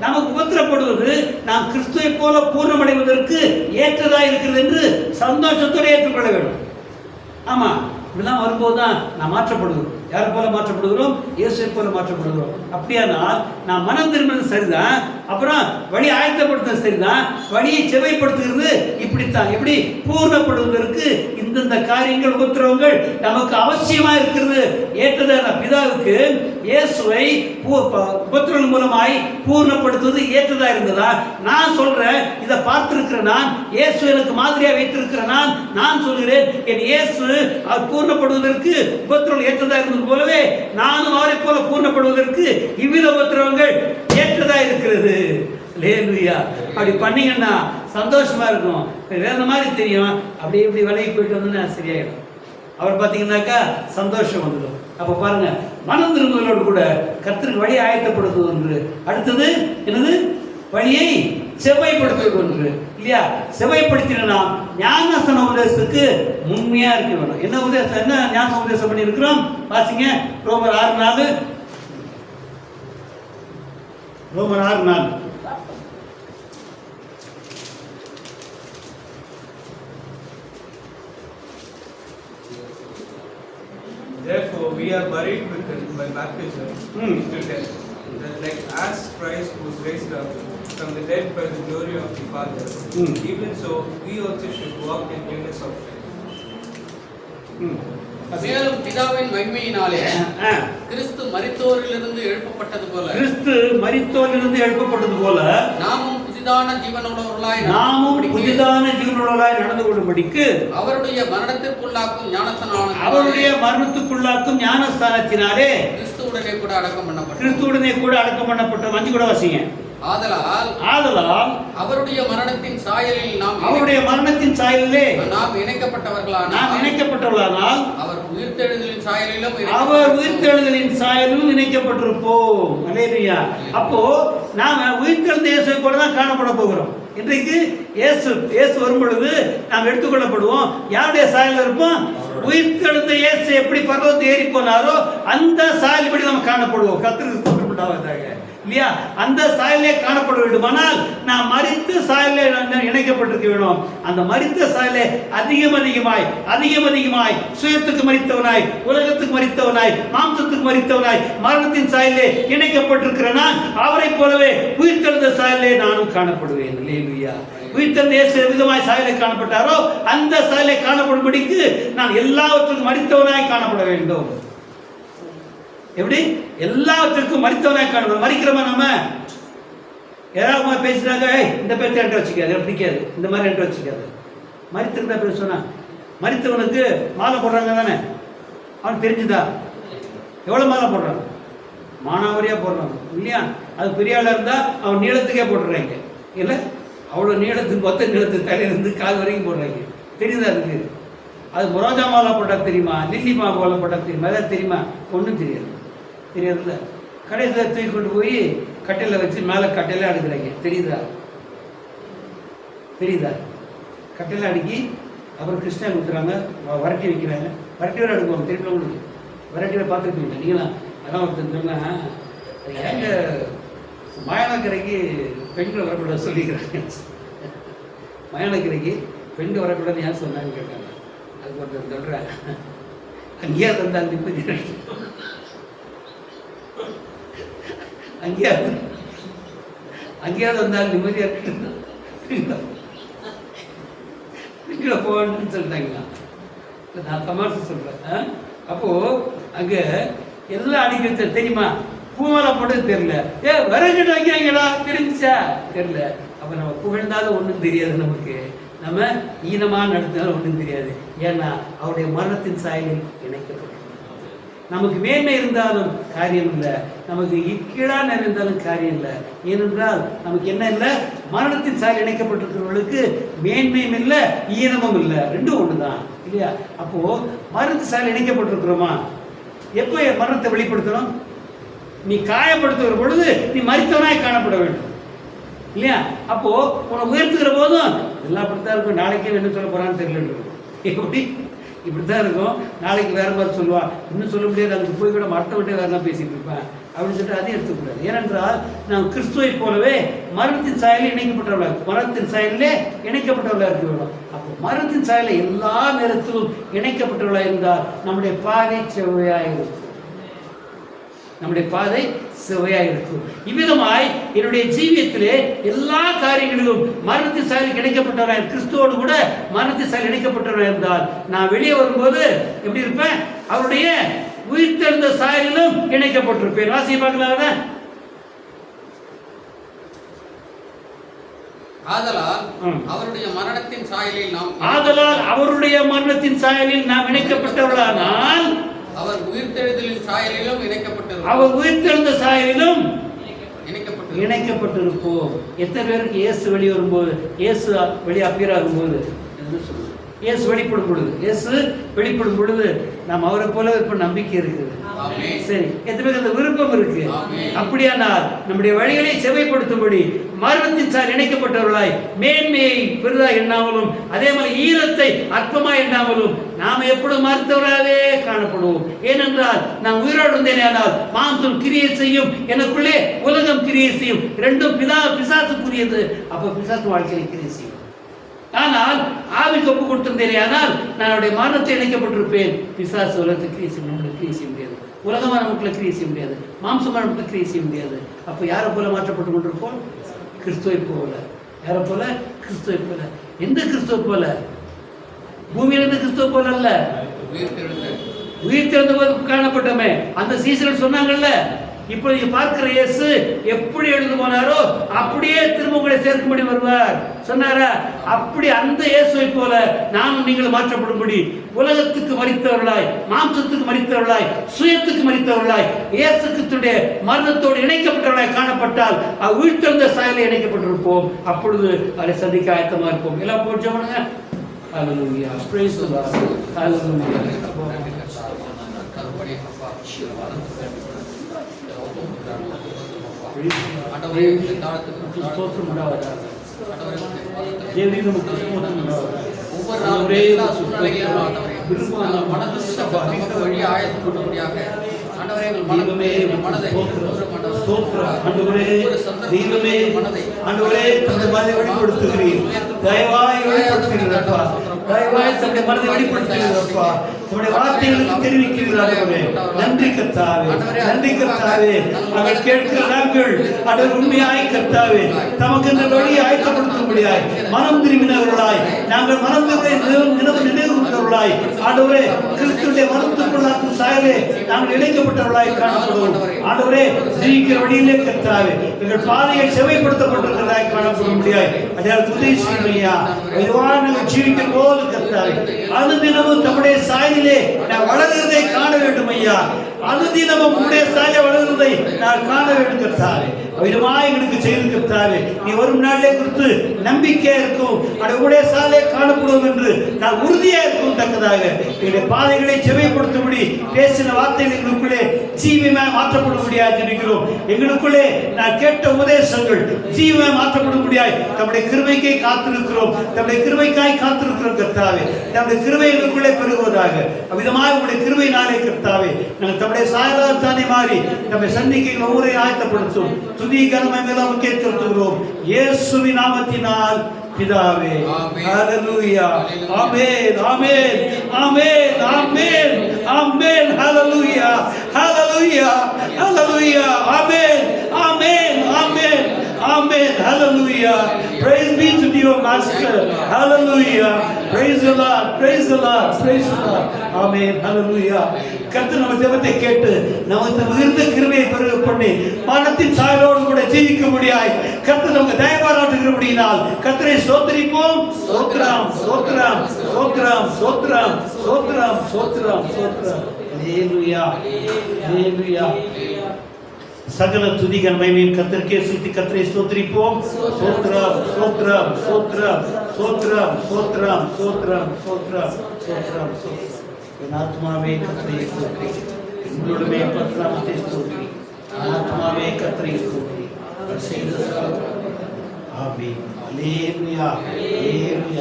நமக்கு உபத்திரப்படுவது நாம் கிறிஸ்துவை போல பூர்ணமடைவதற்கு ஏற்றதா இருக்கிறது என்று சந்தோஷத்தோடு ஏற்றுக்கொள்ள வேண்டும். ஆமா, இப்படிலாம் வரும்போது தான் நாம் மாற்றப்படுகிறோம். யாரை போல மாற்றப்படுகிறோம்? இயேசுவை போல மாற்றப்படுகிறோம். அப்படியானால் நாம் மனம் திரும்புறது சரிதான், அப்புறம் வழி ஆயத்தப்படுத்துறது சரிதான், வழியை செவைப்படுத்துகிறது இப்படித்தான். எப்படி பூர்ணப்படுவதற்கு இந்தந்த காரியங்கள் உபத்திரவங்கள் நமக்கு அவசியமா இருக்கிறது. ஏற்றதான பிதாவுக்கு இயேசுவை உபத்திரவங்கள் மூலமாய் பூர்ணப்படுத்துவது ஏற்றதா இருந்ததா? நான் சொல்றேன், இதை பார்த்திருக்கிற நான், இயேசு எனக்கு மாதிரியா வைத்திருக்கிற நான் சொல்கிறேன், என் இயேசு பூர்ணப்படுவதற்கு உபத்திரவங்கள் ஏற்றதா இருந்தது போலவே நானும் அவரை போல பூர்ணப்படுவதற்கு இவ்வித உபத்திரவங்கள் ஏற்றதா இருக்கிறது. லேலுயா, அப்படி பண்ணீங்கன்னா சந்தோஷமா இருக்கும். வேற மாதிரி தெரியும், அப்படி இப்படி விலைக்கு போயிட்டு வந்து சரியாயிடும். அவர் பார்த்தீங்கன்னாக்கா சந்தோஷம் வந்துடும். அப்ப பாருங்க, மனம் திரும்புதலோடு கூட கர்த்தருக்கு வழி ஆயத்தப்படுத்துவது ஒன்று, அடுத்தது என்னது? வழியை செவ்வாய்ப்படுத்துவது ஒன்று இல்லையா? செவ்வாய்ப்படுத்தினா ஞானஸ்தான உபதேசத்துக்கு உண்மையா இருக்க வேணும். என்ன உபதேசம், என்ன ஞான உபதேசம் பண்ணி இருக்கிறோம் வாசிங்க. ரோமர் 6:4. ரோமர் 6:4. Therefore, we are buried with him by baptism into death, that like as Christ was raised up from the dead by the glory of the Father, even so we also should walk in newness of life. மேலும் பிதாவின் மகிமையினாலே கிறிஸ்து மரித்தோரிலிருந்து எழுப்பப்பட்டது போல நாமும் புதிதான ஜீவனுள்ளவர்களாய் நடந்து கொள்ளும்படிக்கு அவருடைய மரணத்திற்குள்ளாக்கும் ஞானஸ்தானத்தினாலே கிறிஸ்துவுடனே கூட அடக்கம் பண்ணப்பட்டோம். 5 கூட வாசிங்க. ஆதலால் அவருடைய மரணத்தின் சாயலில் நாம் இணைக்கப்பட்டவர்களானால் அவர் உயிர்த்தெழுதலின் சாயலிலும் இணைக்கப்பட்டிருப்போம். அல்லேலூயா. அப்போ நாம உயிர்த்தெழுந்த இயேசுவை போல தான் காணப்பட போகிறோம். இன்றைக்கு இயேசு வரும் பொழுது நாம் எடுத்துக்கொள்ளப்படுவோம். யாருடைய சாயல் இருப்போம்? உயிர்த்தெழுந்த இயேசு எப்படி பர்வதத்தை ஏறி போனாரோ அந்த சாயல் படி நம்ம காணப்படுவோம். கர்த்தருக்கு ஸ்தோத்திரம் உண்டாவதாக. இல்லையா? அந்த சாயலே காணப்பட வேண்டுமானால் நாம் மரித்த சாயலே இணைக்கப்பட்டிருக்க வேண்டும். அந்த மரித்த சாயலே அதிகமாய் சுயத்துக்கு மரித்தவனாய், உலகத்துக்கு மரித்தவனாய், மாம்சத்துக்கு மரித்தவனாய், மரணத்தின் சாயலே இணைக்கப்பட்டிருக்கிற நான் அவரை போலவே உயிர்த்தெழுந்த சாயலே நானும் காணப்படுவேன். அல்லேலூயா. உயிர்த்தெழுந்த இயேசு விதமாய் சாயலை காணப்பட்டாரோ அந்த சாயலை காணப்படும்படிக்கு நான் எல்லாவற்றுக்கும் மரித்தவனாய் காணப்பட வேண்டும். எப்படி? எல்லாவற்றுக்கும் மரித்தவனாய் காணப்படும். மரிக்கிறோமா? நம்ம யாராவது பேசுறாங்க, இந்த பேச்சு என்கிட்ட வச்சுக்காது, பிடிக்காது, இந்த மாதிரி என்கிட்ட வச்சுக்காது. மரித்திருந்தா பேசுனா மரித்தவனுக்கு மாலை போடுறாங்க தானே, அவனுக்கு தெரிஞ்சுதா? எவ்வளோ மாலை போடுறாங்க? மானாவரியா போடுறாங்க இல்லையா? அது பெரிய ஆளாக இருந்தால் அவன் நீளத்துக்கே போட்டுறாங்க இல்லை? அவ்வளோ நீளத்துக்கு, மொத்த நீளத்துக்கு தலையிலிருந்து கால் வரைக்கும் போடுறாங்க. தெரியுதா? அதுக்கு அது முரோஜா மாலை போட்டால் தெரியுமா, லில்லி மாலை போட்டால் தெரியுமா? அதான் தெரியுமா? ஒன்றும் தெரியாதுல்ல. கடைசியில் தூக்கி கொண்டு போய் கட்டையில் வச்சு மேலே கட்டையில அடுக்கிறாங்க. தெரியுதா? கட்டையில் அடுக்கி அப்புறம் கிருஷ்ணா கொடுக்குறாங்க, வரட்டி வைக்கிறாங்க. வரட்டி வேறு அடுக்குவாங்க. தெரியுமா உங்களுக்கு? வரட்டியில் பார்த்துருப்பீங்க நீங்களா? அதான் ஒருத்தர் சொன்னால் அது ஏங்க மயானக்கரைக்கு பெண்கள் வரக்கூடாது சொல்லிக்கிறாங்க. மயானக்கரைக்கு பெண்கள் வரக்கூடாதுன்னு ஏன் சொன்னான்னு கேட்டாங்க. அதுக்கு ஒருத்தர் சொல்கிறேன், அங்கேயா தந்தால் நிம்மதி, அங்கேயாவது வந்தாலும் நிம்மதியாக இருக்கீங்களா போகணும்னு சொல்லிட்டாங்களா? நான் தமாஷை சொல்கிறேன். அப்போது அங்கே எல்லாம் அடிக்க தெரியுமா? பூமாலை போட்டது தெரியல. விறகுட்டு வைக்கிறாங்களா? தெரிஞ்சா தெரியல. அப்போ நம்ம புகழ்ந்தாலும் ஒன்றும் தெரியாது, நமக்கு நம்ம ஈனமாக நடத்தினாலும் ஒன்றும் தெரியாது. ஏன்னா அவருடைய மரணத்தின் சாயலில் இணைக்கப்படும். நமக்கு மேன்மை இருந்தாலும் காரியம் இல்லை, நமக்கு கீழான இருந்தாலும் காரியம் இல்லை. ஏனென்றால் நமக்கு என்ன இல்லை? மரணத்தின் சாயல் இணைக்கப்பட்டிருக்கிறவர்களுக்கு மேன்மையும் இல்லை, ஈனமும் இல்லை, ரெண்டும் ஒன்று தான் இல்லையா? அப்போ மரணத்தின் சாயல் இணைக்கப்பட்டிருக்கிறோமா? எப்போ மரணத்தை வெளிப்படுத்தணும்? நீ காயப்படுத்துகிற பொழுது நீ மரித்தவனாய் காணப்பட வேண்டும் இல்லையா? அப்போ உன்னை உயர்த்துகிற போதும் எல்லாம் அப்படித்தான் இருக்கும். நாளைக்கே என்ன சொல்ல போறான்னு தெரியல. எப்படி? இப்படித்தான் இருக்கும். நாளைக்கு வேற மாதிரி சொல்லுவான், இன்னும் சொல்ல முடியாது, அதுக்கு போய் கூட மற்றவன்ட்டே வேறலாம் பேசிட்டு இருப்பேன் அப்படின்னு சொல்லிட்டு அதையும் எடுத்துக்கூடாது. ஏனென்றால் நாம் கிறிஸ்துவை போலவே மரணத்தின் சாயலில் இணைக்கப்பட்டவர்களாக, மரணத்தின் சாயலிலே இணைக்கப்பட்டவர்களாக இருக்க வேண்டும். அப்போ மரணத்தின் சாயலில் எல்லா நேரத்திலும் இணைக்கப்பட்டவர்களாக இருந்தால் நம்முடைய பாதை செவ்வையாக இருக்கும். இவ்விதமாய் என்னுடைய ஜீவியத்திலே எல்லா காரியங்களிலும் மரணத்தின் சாயலில் இணைக்கப்பட்டவராக, கிறிஸ்துவோடு கூட மரணத்தின் சாயலில் இணைக்கப்பட்டவராக இருந்தால் நான் வெளியே வரும்போது எப்படி இருப்பேன்? அவருடைய உயிர்த்தெழுந்த சாயலிலும் இணைக்கப்பட்டிருப்பேன். வாசியை பார்க்கலாம். ஆதலால் அவருடைய மரணத்தின் சாயலில் நாம் இணைக்கப்பட்டவர்களானால் அவர் உயிர்த்தெழுதலின் சாயலிலும் இணைக்கப்பட்டிருப்போம். எத்தனை பேருக்கு இயேசு வெளியே வரும்போது, இயேசு வெளியே அப்பியர் ஆகும்போது, இயேசு வெளிப்படும் பொழுது நாம் அவரை போல இப்ப நம்பிக்கை இருக்குது. சரி, எத்தனை பேருக்கு அந்த விருப்பம் இருக்கு? அப்படியானால் நம்முடைய வழிகளை செவைப்படுத்தும்படி மரணத்தின் சாயல் இணைக்கப்பட்டவர்களாய் மேன்மையை பெரிதாக எண்ணாமலும் அதே மாதிரி ஈரத்தை அற்பமாய் எண்ணாமலும் நாம் எப்பொழுதும் மறுத்தவராகவே காணப்படுவோம். ஏனென்றால் நான் உயிரோடு இருந்தேனே ஆனால் மாம்சம் கிரியை செய்யும், எனக்குள்ளே உலகம் கிரியை செய்யும். ரெண்டும் பிசாசுக்குரியது. அப்ப பிசாசு வாழ்க்கையை கிரியை செய்யும். ஆனால் ஆவிக்கு ஒப்பு கொடுத்திருந்தேனே ஆனால் நான் அவருடைய மரணத்தை இணைக்கப்பட்டிருப்பேன். பிசாசு உலகத்தை கிரியை செய்ய முடியாது, உலகமான மக்களை கிரியை செய்ய முடியாது, மாம்சமான மக்களை கிரியை செய்ய முடியாது. அப்போ யாரை போல மாற்றப்பட்டு கொண்டிருப்போம்? கிறிஸ்துவை போல. யாரை போல? கிறிஸ்துவை போல. எந்த கிறிஸ்துவ போல? பூமியிலிருந்து கிறிஸ்துவ போல அல்ல, உயிர் திறந்த போது காணப்பட்டோமே. அந்த சீசர்கள் சொன்னாங்கல்ல, இப்போ நீங்க பார்க்கிற இயேசு எப்படி எழுந்து போனாரோ அப்படியே திரும்ப உங்களை சேர்க்கும்படி வருவார் சொன்னாரா? அப்படி அந்த இயேசுவை போல நானும் நீங்கள் மாற்றப்படும்படி உலகத்துக்கு மரித்தவர்களாய், மாம்சத்துக்கு மரித்தவர்களாய், சுயத்துக்கு மரித்தவர்களாய், இயேசு கிறிஸ்துவின் மரணத்தோடு இணைக்கப்பட்டவர்களாய் காணப்பட்டால் உயிர்த்தெழுந்த சாயலில் இணைக்கப்பட்டிருப்போம். அப்பொழுது அதை சந்திக்க ஆயத்தமா இருப்போம். எல்லாம் போட்டு பண்ணுங்க. ஹல்லேலூயா, praise the Lord. ஹல்லேலூயா. ஆண்டவரே இந்த காலத்துக்கு ஸ்தோத்திரம் உண்டாவதாக. தேவரே நமக்கு ஸ்தோத்திரம் உண்டாவதாக. ஒவ்வொரு நாளும் எல்லா சூழ்நிலைகளிலும் ஆண்டவரே மனதுக்கு வழி ஆயத்தப்படும்படியாக ஆண்டவரே எங்கள் மனமே மனதை தெய்வமே ஆண்டவரே தன்னுடைய மனதை வெளிப்படுத்துகிறீர். தயவாய் வெளிப்படுத்துகிறீரப்பா, தயவாய் தன்னுடைய மனதை வெளிப்படுத்துகிறீரப்பா, உங்களுடைய வார்த்தைகளுக்கு தெரிவிக்கிறீர்களே. நன்றி கர்த்தாவே, நன்றி கர்த்தாவே. நாங்கள் கேட்கிற நாங்கள் அவர் உண்மையாய் கர்த்தாவே தமக்கு இந்த வழி ஆயத்தப்படுத்தும்படியாய் மனம் திரும்பினவர்களாய் நாங்கள் மனம் நினைவுள்ளவர்களாய் ஆண்டவரே கிறிஸ்துவின் மரணத்துக்குள்ளாக்கும் சாயலே நாங்கள் இணைக்கப்பட்டவர்களாய் காணப்படுவோம். ஆண்டவரே ஜீவிக்கிற வழியிலே கர்த்தாவே எங்கள் பாதைகள் செவைப்படுத்தப்பட்டிருக்கிறதாய் காணப்பட முடியாது. அதையால் துதி செய்யா நாங்கள் ஜீவிக்கிற போது கர்த்தாவே அனுதினமும் தம்முடைய சாயலிலே நான் வளர்கிறதை காண வேண்டும் ஐயா. அனுதினமும் உடைய சாயலை வளர்கிறதை நான் காண வேண்டும் கர்த்தாவே. விதமாக எங்களுக்கு செய்து கர்த்தாவே நீ வரும் நாளிலே குறித்து நம்பிக்கையா இருக்கும் உடைய சாலை காணப்படும் என்று நான் உறுதியா இருக்கும் தக்கதாக எங்களுடைய பாதைகளை செவைப்படுத்தும்படி பேசின வார்த்தைகள் எங்களுக்குள்ளே ஜீவமாய் மாற்றப்படும்படியாக இருக்கிறோம். எங்களுக்குள்ளே நான் கேட்ட உபதேசங்கள் ஜீவமாய் மாற்றப்படும்படியாய் தம்முடைய கிருபைக்கை காத்திருக்கிறோம். தம்முடைய கிருபைக்காய் காத்திருக்கிறோம் கர்த்தாவே. தம்முடைய கிருபை எங்களுக்குள்ளே பெருகுவதாக. அவ்விதமாக உங்களுடைய கிருபை நாளே கர்த்தாவே நாங்கள் தம்முடைய சாயலால் தானே மாறி நம்மை சந்திக்க ஒவ்வொரு ஆயத்தப்படுத்தும். துதி கனமை மேலும் கேட்கிறோம் இயேசுவின் நாமத்தினால் பிதாவே. ஹல்லேலூயா. ஆமென், ஆமென், ஆமென், ஆமென், ஆமென். ஹல்லேலூயா, ஹல்லேலூயா, ஹல்லேலூயா. ஆமென், ஆமென், ஆமென், ஆமென். ஹல்லேலூயா. Praise be to your master. Hallelujah. Praise the Lord. Praise the Lord. Praise the Lord. Amen. Hallelujah. கர்த்தர் நம்ம ஜெபத்தை கேட்டு நமக்கு மிகுந்த கிருபையை பெருக பண்ணி மரணத்தின் சாயலோடு கூட ஜீவிக்க முடியாய் கர்த்தர் நமக்கு தயவாராட்டுகிறபடியினால் கர்த்தரை ஸ்தோத்திரிப்போம். ஸ்தோத்திரம், ஸ்தோத்திரம், ஸ்தோத்திரம், ஸ்தோத்திரம், ஸ்தோத்திரம், ஸ்தோத்திரம், ஸ்தோத்திரம். ஹல்லேலூயா, ஹல்லேலூயா. சகல துதிகள் மகிமையின் கர்த்தருக்கே செலுத்தி கர்த்தரை ஸ்தோத்திரிப்போம். ஸ்தோத்திரம், ஸ்தோத்திரம், ஸ்தோத்திரம், ஸ்தோத்திரம், ஸ்தோத்திரம், ஸ்தோத்திரம், ஸ்தோத்திரம், ஸ்தோத்திரம், ஸ்தோத்திரம். என் ஆத்மாவே கர்த்தரை ஸ்தோத்திரி, உங்களுடைய பரிசுத்தநாமத்தை ஸ்தோத்திரி. என் ஆத்மாவே கர்த்தரை ஸ்தோத்திரி. அவர் செய்த ஆமென். ஹல்லேலூயா, ஹல்லேலூயா.